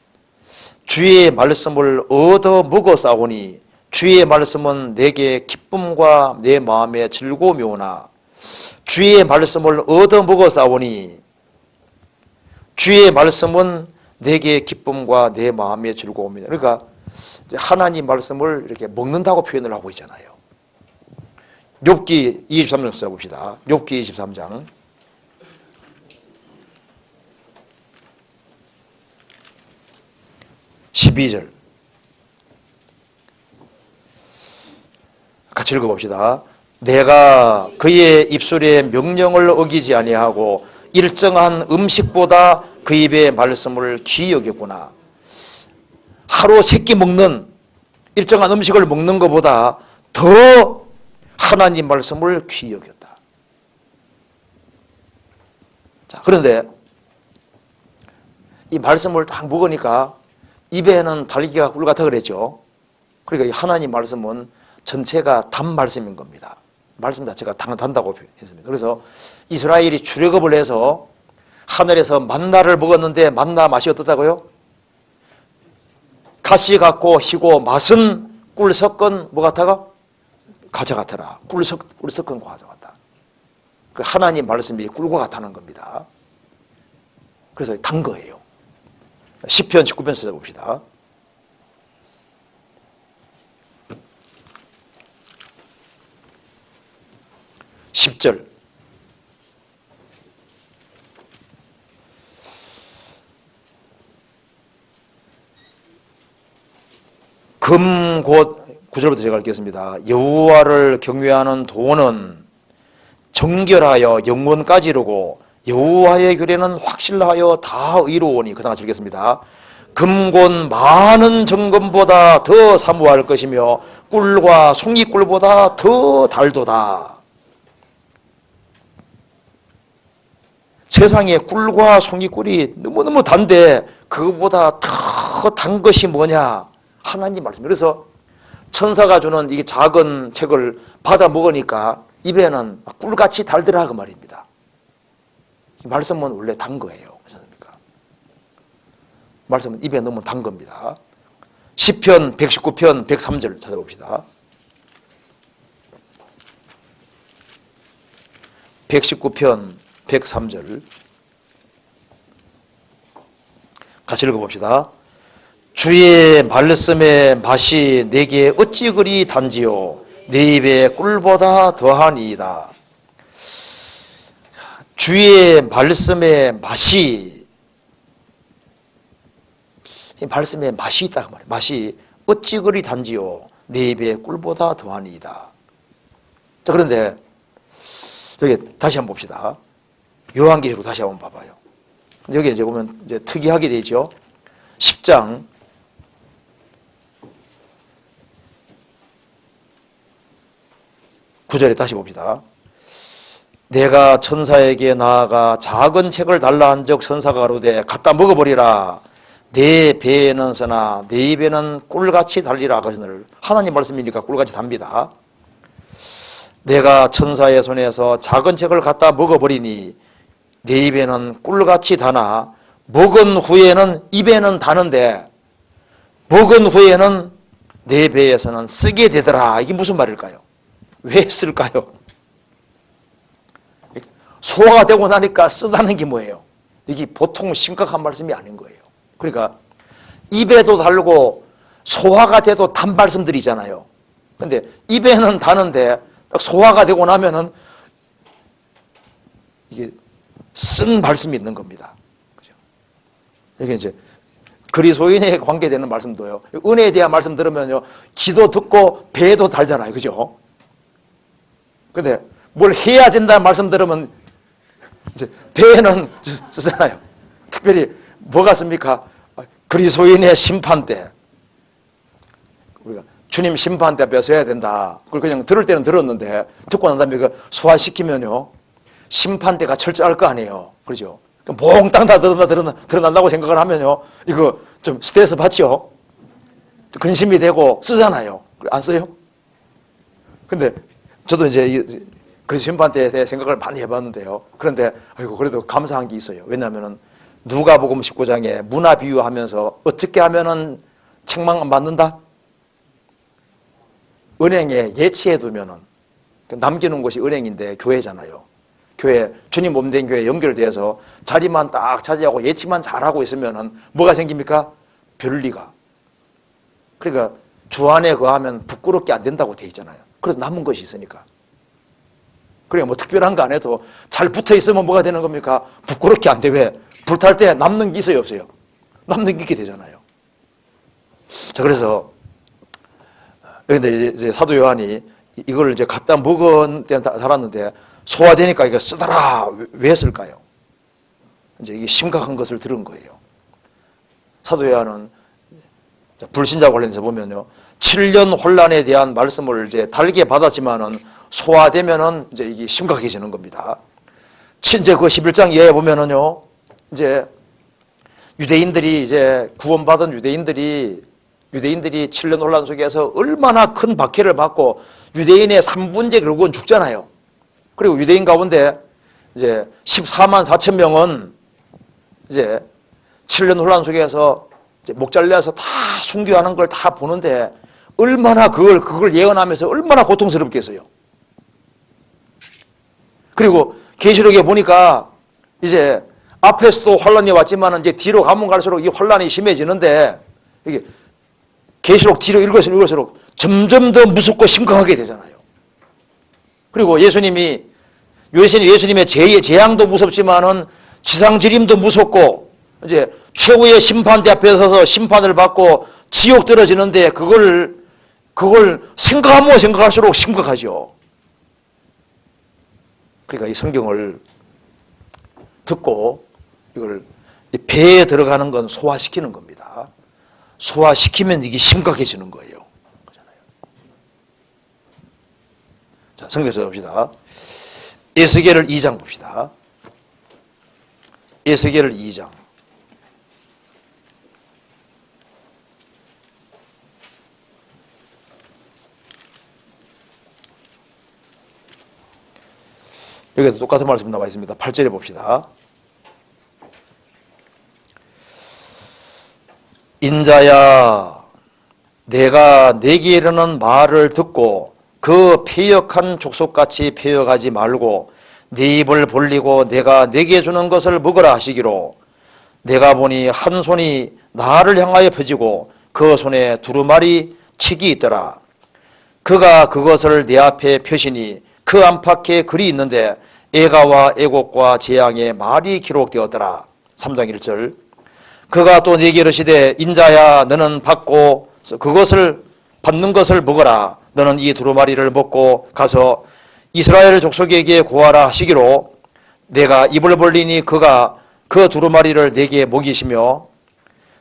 주의 말씀을 얻어 먹어 싸우니 주의 말씀은 내게 기쁨과 내 마음의 즐거움이 오나. 주의 말씀을 얻어 먹어 싸우니 주의 말씀은 내게 기쁨과 내 마음의 즐거움이다. 그러니까 하나님 말씀을 이렇게 먹는다고 표현을 하고 있잖아요. 욥기 23장 써봅시다. 욥기 23장 12절 같이 읽어봅시다. 내가 그의 입술의 명령을 어기지 아니하고 일정한 음식보다 그 입의 말씀을 귀히 여겼구나. 하루 3끼 먹는 일정한 음식을 먹는 것보다 더 하나님 말씀을 귀히 여겼다. 자, 그런데 이 말씀을 딱 먹으니까 입에는 달기가 꿀 같아 그랬죠. 그러니까 이 하나님 말씀은 전체가 단 말씀인 겁니다. 말씀 자체가 단다고 했습니다. 그래서 이스라엘이 출애굽을 해서 하늘에서 만나를 먹었는데 만나 맛이 어떻다고요? 가시 같고 희고 맛은 꿀 섞은 뭐 같아가? 과자 같아라. 꿀 섞은 과자 같다. 그 하나님 말씀이 꿀과 같다는 겁니다. 그래서 단 거예요. 시편 19편 써봅시다. (10절) 금 곧 9절부터 제가 읽겠습니다. 여호와를 경외하는 도는 정결하여 영원까지 이르고 여호와의 규례는 확실하여 다 의로우니. 그 다음 같이 읽겠습니다. 금곤 많은 정금보다 더 사모할 것이며 꿀과 송이꿀보다 더 달도다. 세상에 꿀과 송이꿀이 너무너무 단데 그거보다 더 단 것이 뭐냐? 하나님 말씀. 그래서 천사가 주는 이 작은 책을 받아 먹으니까 입에는 꿀같이 달더라 그 말입니다. 이 말씀은 원래 단 거예요. 그렇습니까? 말씀은 입에 넣으면 단 겁니다. 시편 119편 103절 찾아봅시다. 119편 103절 같이 읽어봅시다. 주의 말씀의 맛이 내게 어찌 그리 단지요 내 입에 꿀보다 더하니이다. 주의 말씀의 맛이, 이 말씀에 맛이 있다 그 말이에요. 맛이 어찌 그리 단지요 내 입에 꿀보다 더하니이다. 자, 그런데 여기 다시 한번 봅시다. 요한계시록 다시 한번 봐봐요. 여기 이제 보면 이제 특이하게 되죠. 10장 9절에 다시 봅시다. 내가 천사에게 나아가 작은 책을 달라 한 적 천사가 가로되 갖다 먹어버리라. 내 배에는 쓰나 내 입에는 꿀같이 달리라 하시늘. 하나님 말씀이니까 꿀같이 답니다. 내가 천사의 손에서 작은 책을 갖다 먹어버리니 내 입에는 꿀같이 다나 먹은 후에는 입에는 다는데 먹은 후에는 내 배에서는 쓰게 되더라. 이게 무슨 말일까요? 왜 쓸까요? 소화가 되고 나니까 쓰다는 게 뭐예요? 이게 보통 심각한 말씀이 아닌 거예요. 그러니까 입에도 달고 소화가 돼도 단 말씀들이잖아요. 근데 입에는 다는데 소화가 되고 나면은 이게 쓴 말씀이 있는 겁니다. 그죠? 이게 이제 그리스도인에 관계되는 말씀도요. 은혜에 대한 말씀 들으면요, 귀도 듣고 배도 달잖아요. 그죠? 근데 뭘 해야 된다는 말씀 들으면 이제 배는 쓰잖아요. 특별히 뭐가 씁니까? 그리스도인의 심판대, 우리가 주님 심판대 앞에 서야 된다. 그걸 그냥 들을 때는 들었는데 듣고 난 다음에 그 소화시키면요 심판대가 철저할 거 아니에요. 그렇죠? 몽땅 다 드러난다고 생각을 하면요 이거 좀 스트레스 받죠? 근심이 되고 쓰잖아요. 안 써요? 근데 저도 이제 그 심판대에 대해 생각을 많이 해봤는데요. 그런데 아이고 그래도 감사한 게 있어요. 왜냐하면은 누가복음 19장에 문화 비유하면서 어떻게 하면은 책망 안 받는다? 은행에 예치해 두면은 남기는 곳이 은행인데 교회잖아요. 교회 주님 몸된 교회 연결돼서 자리만 딱 차지하고 예치만 잘하고 있으면은 뭐가 생깁니까? 별리가. 그러니까 주 안에 거하면 부끄럽게 안 된다고 돼 있잖아요. 그래서 남은 것이 있으니까. 그러니까 뭐 특별한 거 안 해도 잘 붙어 있으면 뭐가 되는 겁니까? 부끄럽게 안 돼. 왜? 불탈 때 남는 게 있어요, 없어요? 남는 게 있게 되잖아요. 자, 그래서 근데 이제 사도 요한이 이걸 이제 갖다 먹은 때는 살았는데 소화되니까 이거 쓰더라. 왜 쓸까요? 이제 이게 심각한 것을 들은 거예요. 사도 요한은 불신자 관련해서 보면요. 7년 혼란에 대한 말씀을 이제 달게 받았지만은 소화되면은 이제 이게 심각해지는 겁니다. 이제 그 11장 이하에 보면은요. 이제 유대인들이 이제 구원받은 유대인들이 7년 혼란 속에서 얼마나 큰 박해를 받고 유대인의 3분의 결국은 죽잖아요. 그리고 유대인 가운데 이제 14만 4천 명은 이제 7년 혼란 속에서 이제 목 잘려서 다 순교하는 걸 다 보는데 얼마나 그걸 예언하면서 얼마나 고통스럽겠어요. 그리고 계시록에 보니까 이제 앞에서도 혼란이 왔지만 이제 뒤로 가면 갈수록 이 혼란이 심해지는데 이게 계시록 뒤로 읽을수록 점점 더 무섭고 심각하게 되잖아요. 그리고 예수님의 재앙도 무섭지만은 지상지림도 무섭고 이제 최후의 심판대 앞에 서서 심판을 받고 지옥 떨어지는데 그걸 생각하면 생각할수록 심각하죠. 그러니까 이 성경을 듣고 이걸 배에 들어가는 건 소화시키는 겁니다. 소화시키면 이게 심각해지는 거예요. 그렇잖아요. 자, 성경에서 봅시다. 에스겔을 2장 봅시다. 에스겔을 2장. 여기서 똑같은 말씀 나와 있습니다. 8절에 봅시다. 인자야, 내가 내게 이르는 말을 듣고 그 패역한 족속같이 패역하지 말고 네 입을 벌리고 내가 내게 주는 것을 먹으라 하시기로 내가 보니 한 손이 나를 향하여 펴지고 그 손에 두루마리 책이 있더라. 그가 그것을 내 앞에 펴시니 그 안팎에 글이 있는데 애가와 애곡과 재앙의 말이 기록되었더라. 3장 1절. 그가 또 내게 이르시되 인자야 너는 받고 그것을 받는 것을 먹어라. 너는 이 두루마리를 먹고 가서 이스라엘 족속에게 고하라 하시기로 내가 입을 벌리니 그가 그 두루마리를 내게 먹이시며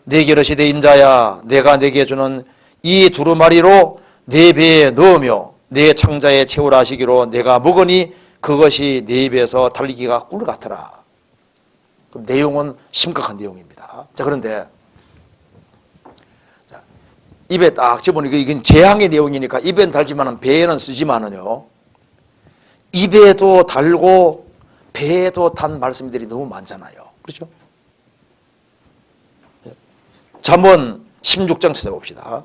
내게 이르시되 인자야 내가 내게 주는 이 두루마리로 내 배에 넣으며 내 창자에 채우라 하시기로 내가 먹으니 그것이 내 입에서 달기가 꿀 같더라. 그럼 내용은 심각한 내용입니다. 자, 그런데 입에 딱 집어넣으니까 이건 재앙의 내용이니까 입에는 달지만 배에는 쓰지만은요. 입에도 달고 배에도 단 말씀들이 너무 많잖아요. 그렇죠? 잠언 16장 찾아봅시다.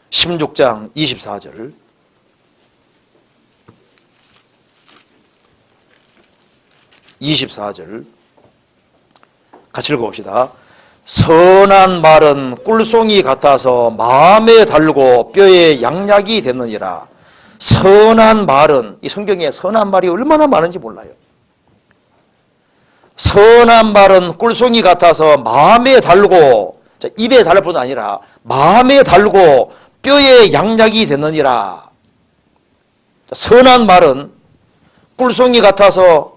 16장 24절. 24절 같이 읽어봅시다. 선한 말은 꿀송이 같아서 마음에 달고 뼈에 양약이 되느니라. 선한 말은, 이 성경에 선한 말이 얼마나 많은지 몰라요. 선한 말은 꿀송이 같아서 마음에 달고, 입에 달을 뿐 아니라 마음에 달고 뼈에 양약이 되느니라. 선한 말은 꿀송이 같아서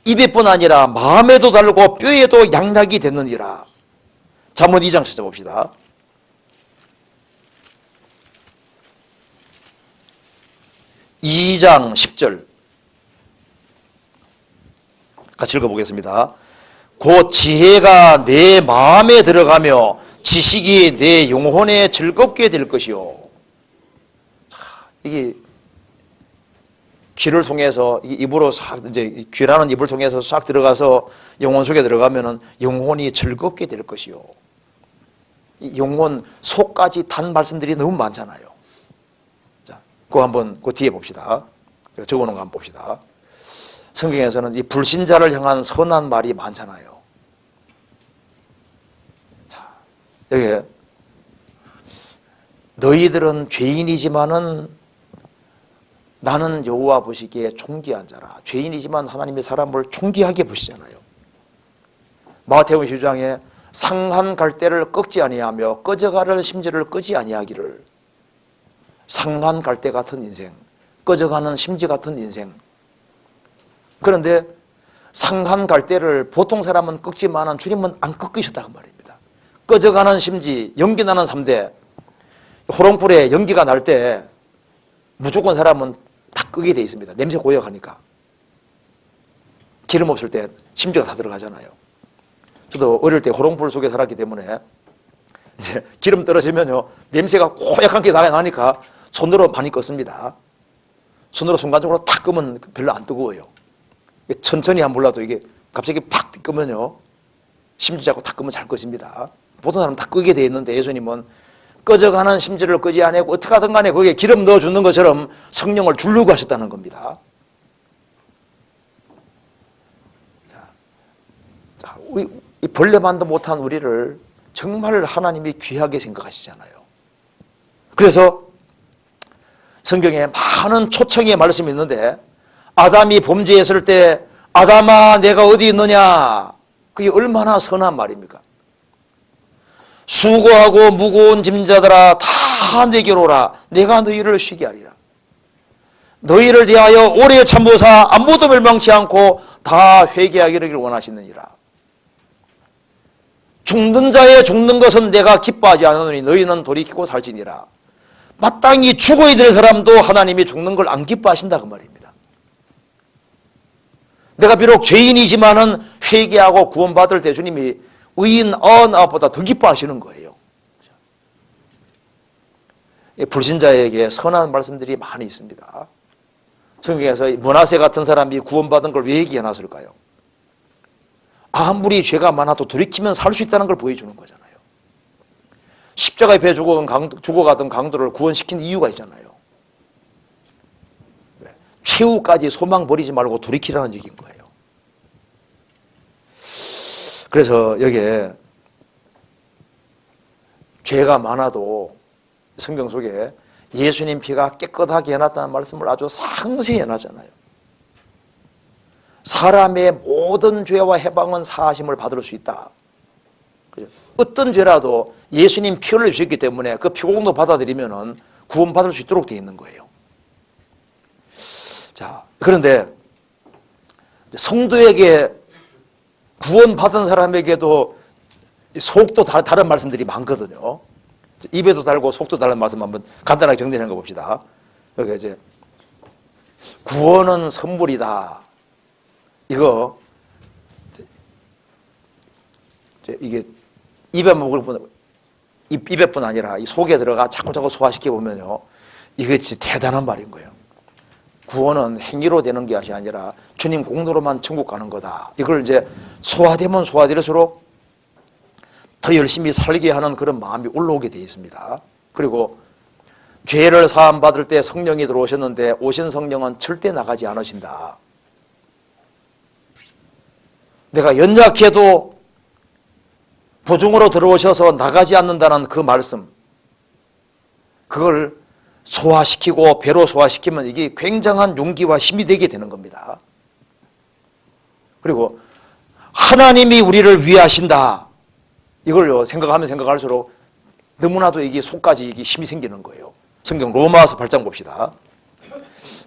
입에뿐 아니라 마음에도 달고 뼈에도 양약이 됐느니라. 잠언 2장 찾아봅시다. 2장 10절 같이 읽어보겠습니다. 곧 지혜가 내 마음에 들어가며 지식이 내 영혼에 즐겁게 될 것이요. 이게 귀를 통해서 입으로 싹 이제 귀라는 입을 통해서 싹 들어가서 영혼 속에 들어가면은 영혼이 즐겁게 될 것이요. 영혼 속까지 단 말씀들이 너무 많잖아요. 자, 그거 한번 그 뒤에 봅시다. 적어놓은 거 한번 봅시다. 성경에서는 이 불신자를 향한 선한 말이 많잖아요. 자, 여기 너희들은 죄인이지만은 나는 여호와 보시기에 존귀한 자라. 죄인이지만 하나님의 사람을 존귀하게 보시잖아요. 마태복음 10장에 상한 갈대를 꺾지 아니하며 꺼져가는 심지를 끄지 아니하기를. 상한 갈대 같은 인생, 꺼져가는 심지 같은 인생. 그런데 상한 갈대를 보통 사람은 꺾지만 주님은 안 꺾으셨다는 말입니다. 꺼져가는 심지, 연기 나는 3대. 호롱불에 연기가 날 때 무조건 사람은 다 끄게 돼 있습니다. 냄새 고약하니까. 기름 없을 때 심지가 다 들어가잖아요. 저도 어릴 때 호롱불 속에 살았기 때문에 이제 기름 떨어지면요 냄새가 고약한 게 나니까 손으로 많이 껐습니다. 손으로 순간적으로 탁 끄면 별로 안 뜨거워요. 천천히 한 몰라도 이게 갑자기 팍 끄면요 심지 잡고 탁 끄면 잘 꺼집니다. 보통 사람은 다 끄게 돼 있는데 예수님은 꺼져가는 심지를 끄지 아니하고 어떻게 하든 간에 거기에 기름 넣어주는 것처럼 성령을 주려고 하셨다는 겁니다. 자, 이 벌레만도 못한 우리를 정말 하나님이 귀하게 생각하시잖아요. 그래서 성경에 많은 초청의 말씀이 있는데 아담이 범죄했을 때 아담아 내가 어디 있느냐, 그게 얼마나 선한 말입니까? 수고하고 무거운 짐자들아 다 내게로 오라. 내가 너희를 쉬게 하리라. 너희를 대하여 오래 참으사 아무도 멸망치 않고 다 회개하기를 원하시느니라. 죽는 자의 죽는 것은 내가 기뻐하지 않으니 너희는 돌이키고 살지니라. 마땅히 죽어야 될 사람도 하나님이 죽는 걸 안 기뻐하신다 그 말입니다. 내가 비록 죄인이지만은 회개하고 구원받을 때 주님이 의인 99보다 더 기뻐하시는 거예요. 불신자에게 선한 말씀들이 많이 있습니다. 성경에서 므낫세 같은 사람이 구원받은 걸 왜 얘기해놨을까요? 아무리 죄가 많아도 돌이키면 살 수 있다는 걸 보여주는 거잖아요. 십자가에 배 죽어가던 강도를 구원시킨 이유가 있잖아요. 최후까지 소망 버리지 말고 돌이키라는 얘기인 거예요. 그래서 여기에 죄가 많아도 성경 속에 예수님 피가 깨끗하게 해놨다는 말씀을 아주 상세히 해놨잖아요. 사람의 모든 죄와 해방은 사하심을 받을 수 있다. 어떤 죄라도 예수님 피 흘려주셨기 때문에 그 피공도 받아들이면 구원받을 수 있도록 되어 있는 거예요. 자, 그런데 성도에게 구원받은 사람에게도 속도 다른 말씀들이 많거든요. 입에도 달고 속도 다른 말씀 한번 간단하게 정리하는 거 봅시다. 여기 이제 구원은 선물이다. 이거 이게 입에뿐 아니라 이 속에 들어가 자꾸 소화시켜 보면요, 이게 진짜 대단한 말인 거예요. 구원은 행위로 되는 것이 아니라 주님 공로로만 천국 가는 거다. 이걸 이제 소화되면 소화될수록 더 열심히 살게 하는 그런 마음이 올라오게 되어 있습니다. 그리고 죄를 사함 받을 때 성령이 들어오셨는데 오신 성령은 절대 나가지 않으신다. 내가 연약해도 보증으로 들어오셔서 나가지 않는다는 그 말씀, 그걸 소화시키고 배로 소화시키면 이게 굉장한 용기와 힘이 되게 되는 겁니다. 그리고 하나님이 우리를 위하신다. 이걸요 생각하면 생각할수록 너무나도 이게 속까지 이게 힘이 생기는 거예요. 성경 로마서 8장 봅시다.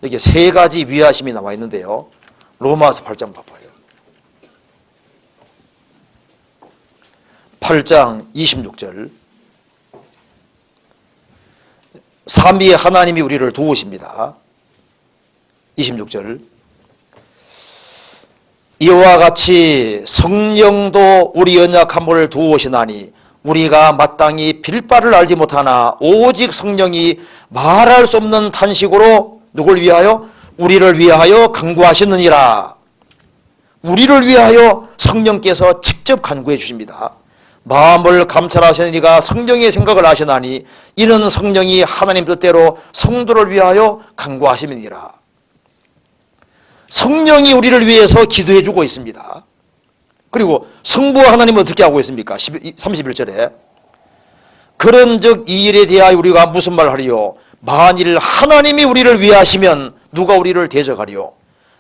여기 세 가지 위하심이 나와 있는데요. 로마서 8장 봐봐요. 8장 26절. 삼위의 하나님이 우리를 도우십니다. 26절. 이와 같이 성령도 우리 연약함을 도우시나니 우리가 마땅히 빌 바를 알지 못하나 오직 성령이 말할 수 없는 탄식으로 누굴 위하여? 우리를 위하여 간구하시느니라. 우리를 위하여 성령께서 직접 간구해 주십니다. 마음을 감찰하시는 이가 성령의 생각을 아시나니 이는 성령이 하나님 뜻대로 성도를 위하여 간구하심이니라. 성령이 우리를 위해서 기도해 주고 있습니다. 그리고 성부와 하나님은 어떻게 하고 있습니까? 31절에 그런즉 이 일에 대하여 우리가 무슨 말 하리요? 만일 하나님이 우리를 위하시면 누가 우리를 대적하리요?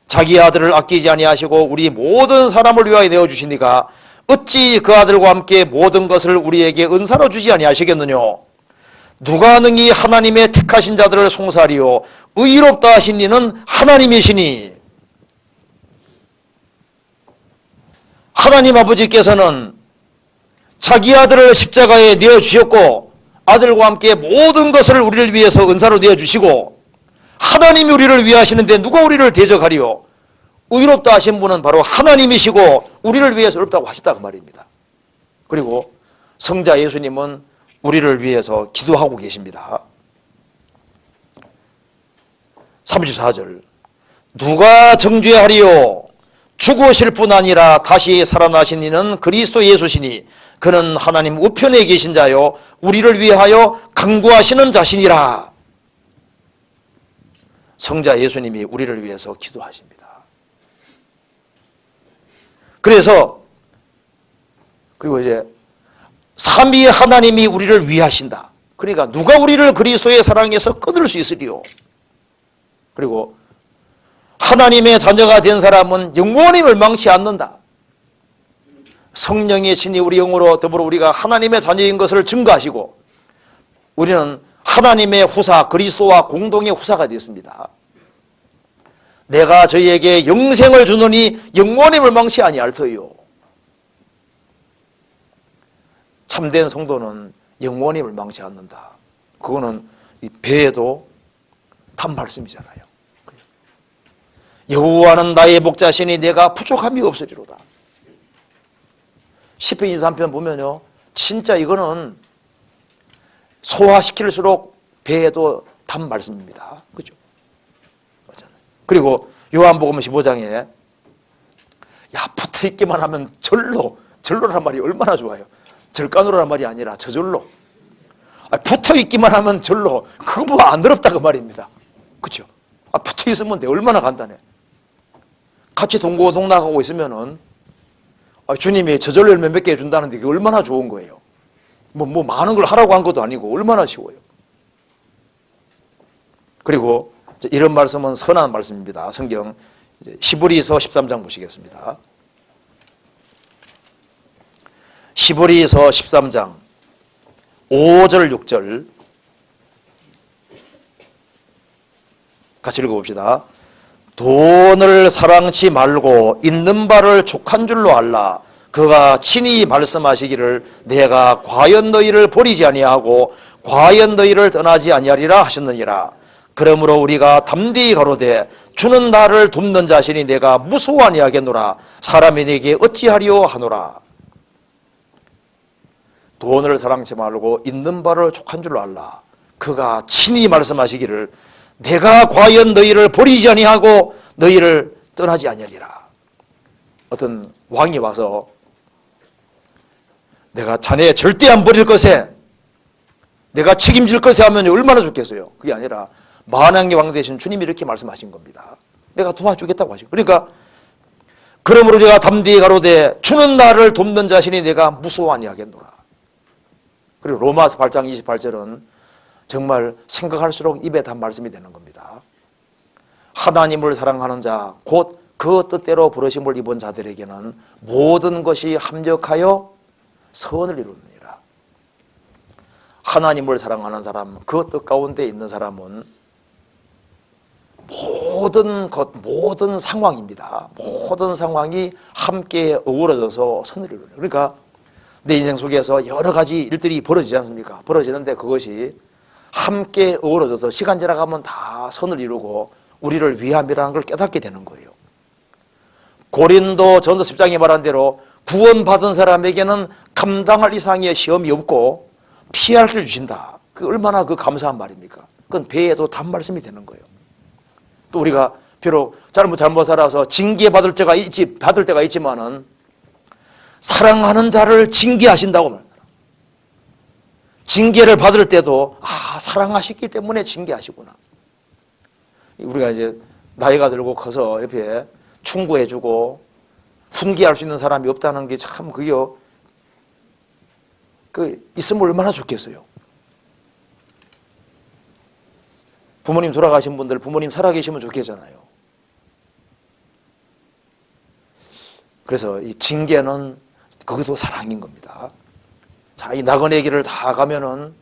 자기 아들을 아끼지 아니하시고 우리 모든 사람을 위하여 내어주시니까 어찌 그 아들과 함께 모든 것을 우리에게 은사로 주지 아니하시겠느냐? 누가 능히 하나님의 택하신 자들을 송사하리요? 의롭다 하신 이는 하나님이시니. 하나님 아버지께서는 자기 아들을 십자가에 내어주셨고 아들과 함께 모든 것을 우리를 위해서 은사로 내어주시고 하나님이 우리를 위하시는데 누가 우리를 대적하리요? 의롭다 하신 분은 바로 하나님이시고 우리를 위해서 의롭다고 하셨다 그 말입니다. 그리고 성자 예수님은 우리를 위해서 기도하고 계십니다. 34절 누가 정죄하리요? 죽으실 뿐 아니라 다시 살아나신 이는 그리스도 예수시니 그는 하나님 우편에 계신 자요 우리를 위하여 간구하시는 자신이라. 성자 예수님이 우리를 위해서 기도하십니다. 그리고 이제 삼위의 하나님이 우리를 위하신다. 그러니까 누가 우리를 그리스도의 사랑에서 끊을 수 있으리요? 그리고 하나님의 자녀가 된 사람은 영원히 멸망치 않는다. 성령의 신이 우리 영으로 더불어 우리가 하나님의 자녀인 것을 증거하시고 우리는 하나님의 후사 그리스도와 공동의 후사가 되었습니다. 내가 저희에게 영생을 주노니 영원히 멸망치 아니할 터이요. 참된 성도는 영원히 멸망치 않는다. 그거는 이 배에도 단 말씀이잖아요. 여호와는 나의 목자시니 내가 부족함이 없으리로다. 시편 23편 보면요, 진짜 이거는 소화시킬수록 배에도 단 말씀입니다. 그죠? 그리고 요한복음 15장에 야 붙어있기만 하면 절로란 말이 얼마나 좋아요. 절간으로란 말이 아니라 저절로. 붙어있기만 하면 절로. 그거 뭐 안 어렵다 그 말입니다. 그죠? 붙어있으면 돼. 얼마나 간단해. 같이 동고동락하고 있으면은 주님이 저절로 열매 몇 개 해준다는데 그게 얼마나 좋은 거예요. 뭐 많은 걸 하라고 한 것도 아니고 얼마나 쉬워요. 그리고 이런 말씀은 선한 말씀입니다. 성경 히브리서 13장 보시겠습니다. 히브리서 13장 5절 6절 같이 읽어봅시다. 돈을 사랑치 말고 있는 바를 족한 줄로 알라. 그가 친히 말씀하시기를 내가 과연 너희를 버리지 아니하고 과연 너희를 떠나지 아니하리라 하셨느니라. 그러므로 우리가 담대히 가로되 주는 나를 돕는 자신이 내가 무서워 아니하겠노라. 사람이 내게 어찌하리요 하노라. 돈을 사랑치 말고 있는 바를 족한 줄로 알라. 그가 친히 말씀하시기를 내가 과연 너희를 버리지 아니하고 너희를 떠나지 아니하리라. 어떤 왕이 와서 내가 자네 절대 안 버릴 것에 내가 책임질 것에 하면 얼마나 좋겠어요. 그게 아니라 만왕의 왕 되신 주님이 이렇게 말씀하신 겁니다. 내가 도와주겠다고 하시고. 그러니까 그러므로 내가 담대히 가로되 주는 나를 돕는 자신이 내가 무서워 아니하겠노라. 그리고 로마서 8장 28절은 정말 생각할수록 입에 단 말씀이 되는 겁니다. 하나님을 사랑하는 자, 곧 그 뜻대로 부르심을 입은 자들에게는 모든 것이 합력하여 선을 이루느니라. 하나님을 사랑하는 사람, 그 뜻 가운데 있는 사람은 모든 상황입니다. 모든 상황이 함께 어우러져서 선을 이루는. 그러니까 내 인생 속에서 여러 가지 일들이 벌어지지 않습니까? 벌어지는데 그것이 함께 어우러져서 시간 지나가면 다 선을 이루고 우리를 위함이라는 걸 깨닫게 되는 거예요. 고린도 전서 10장에 말한 대로 구원받은 사람에게는 감당할 이상의 시험이 없고 피할 길 주신다. 그 얼마나 그 감사한 말입니까? 그건 배에도 단 말씀이 되는 거예요. 또 우리가 비록 잘못 살아서 징계받을 때가 있지만은 사랑하는 자를 징계하신다고 말합니다. 징계를 받을 때도 사랑하시기 때문에 징계하시구나. 우리가 이제 나이가 들고 커서 옆에 충고해주고 훈계할 수 있는 사람이 없다는 게 참 그게 있으면 얼마나 좋겠어요. 부모님 돌아가신 분들 부모님 살아계시면 좋겠잖아요. 그래서 이 징계는 그것도 사랑인 겁니다. 자, 이 나그네 길을 다 가면은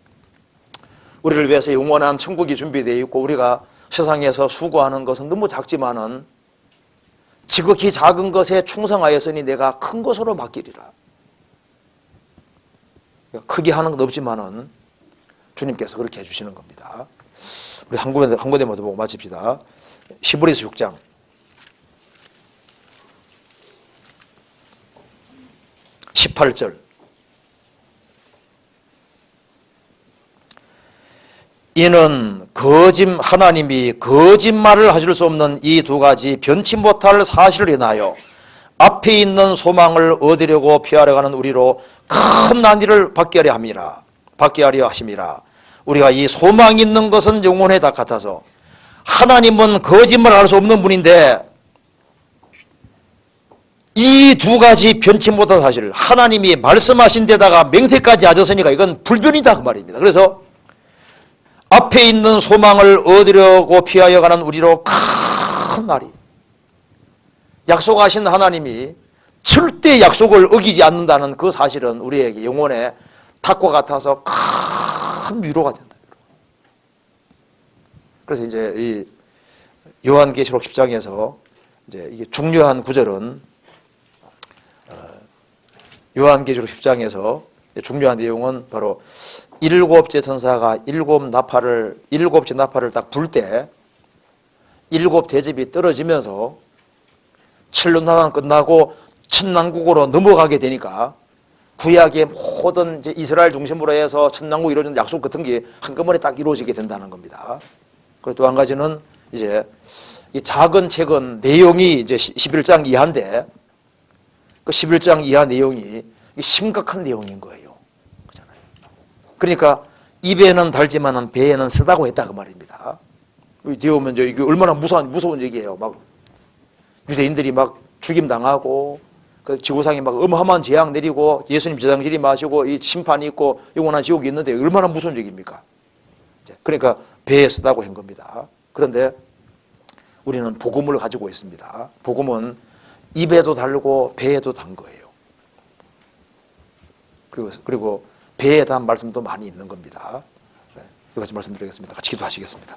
우리를 위해서 영원한 천국이 준비되어 있고 우리가 세상에서 수고하는 것은 너무 작지만은 지극히 작은 것에 충성하였으니 내가 큰 것으로 맡기리라. 크게 하는 건 없지만은 주님께서 그렇게 해주시는 겁니다. 우리 한 군데만 더 보고 마칩시다. 히브리서 6장 18절. 이는 하나님이 거짓말을 하실 수 없는 이 두 가지 변치 못할 사실을 인하여 앞에 있는 소망을 얻으려고 피하려 하는 우리로 큰 난리를 받게 하려 하심이라. 우리가 이 소망이 있는 것은 영혼에 다 같아서 하나님은 거짓말을 할 수 없는 분인데 이 두 가지 변치 못한 사실을 하나님이 말씀하신 데다가 맹세까지 하셨으니까 이건 불변이다 그 말입니다. 그래서 앞에 있는 소망을 얻으려고 피하여 가는 우리로 큰 날이, 약속하신 하나님이 절대 약속을 어기지 않는다는 그 사실은 우리에게 영혼의 닭과 같아서 큰 위로가 된다. 그래서 이제 이 요한계시록 10장에서 이제 이게 중요한 구절은 요한계시록 10장에서 중요한 내용은 바로 일곱째 천사가 일곱째 나팔을 딱 불 때 일곱 대접이 떨어지면서 칠륜환란 끝나고 천남국으로 넘어가게 되니까 구약의 모든 이제 이스라엘 중심으로 해서 천남국 이루어진 약속 같은 게 한꺼번에 딱 이루어지게 된다는 겁니다. 그리고 또 한 가지는 이제 이 작은 책은 내용이 이제 11장 이하인데 그 11장 이하 내용이 심각한 내용인 거예요. 그러니까 입에는 달지만은 배에는 쓰다고 했다 그 말입니다. 뒤에 오면 이게 얼마나 무서운 얘기예요. 막 유대인들이 막 죽임 당하고 그 지구상에 막 어마어마한 재앙 내리고 예수님 제장질이 마시고 이 심판이 있고 영원한 지옥이 있는데 얼마나 무서운 얘기입니까? 그러니까 배에 쓰다고 한 겁니다. 그런데 우리는 복음을 가지고 있습니다. 복음은 입에도 달고 배에도 단 거예요. 그리고 배에 대한 말씀도 많이 있는 겁니다. 여기까지 말씀드리겠습니다. 같이 기도하시겠습니다.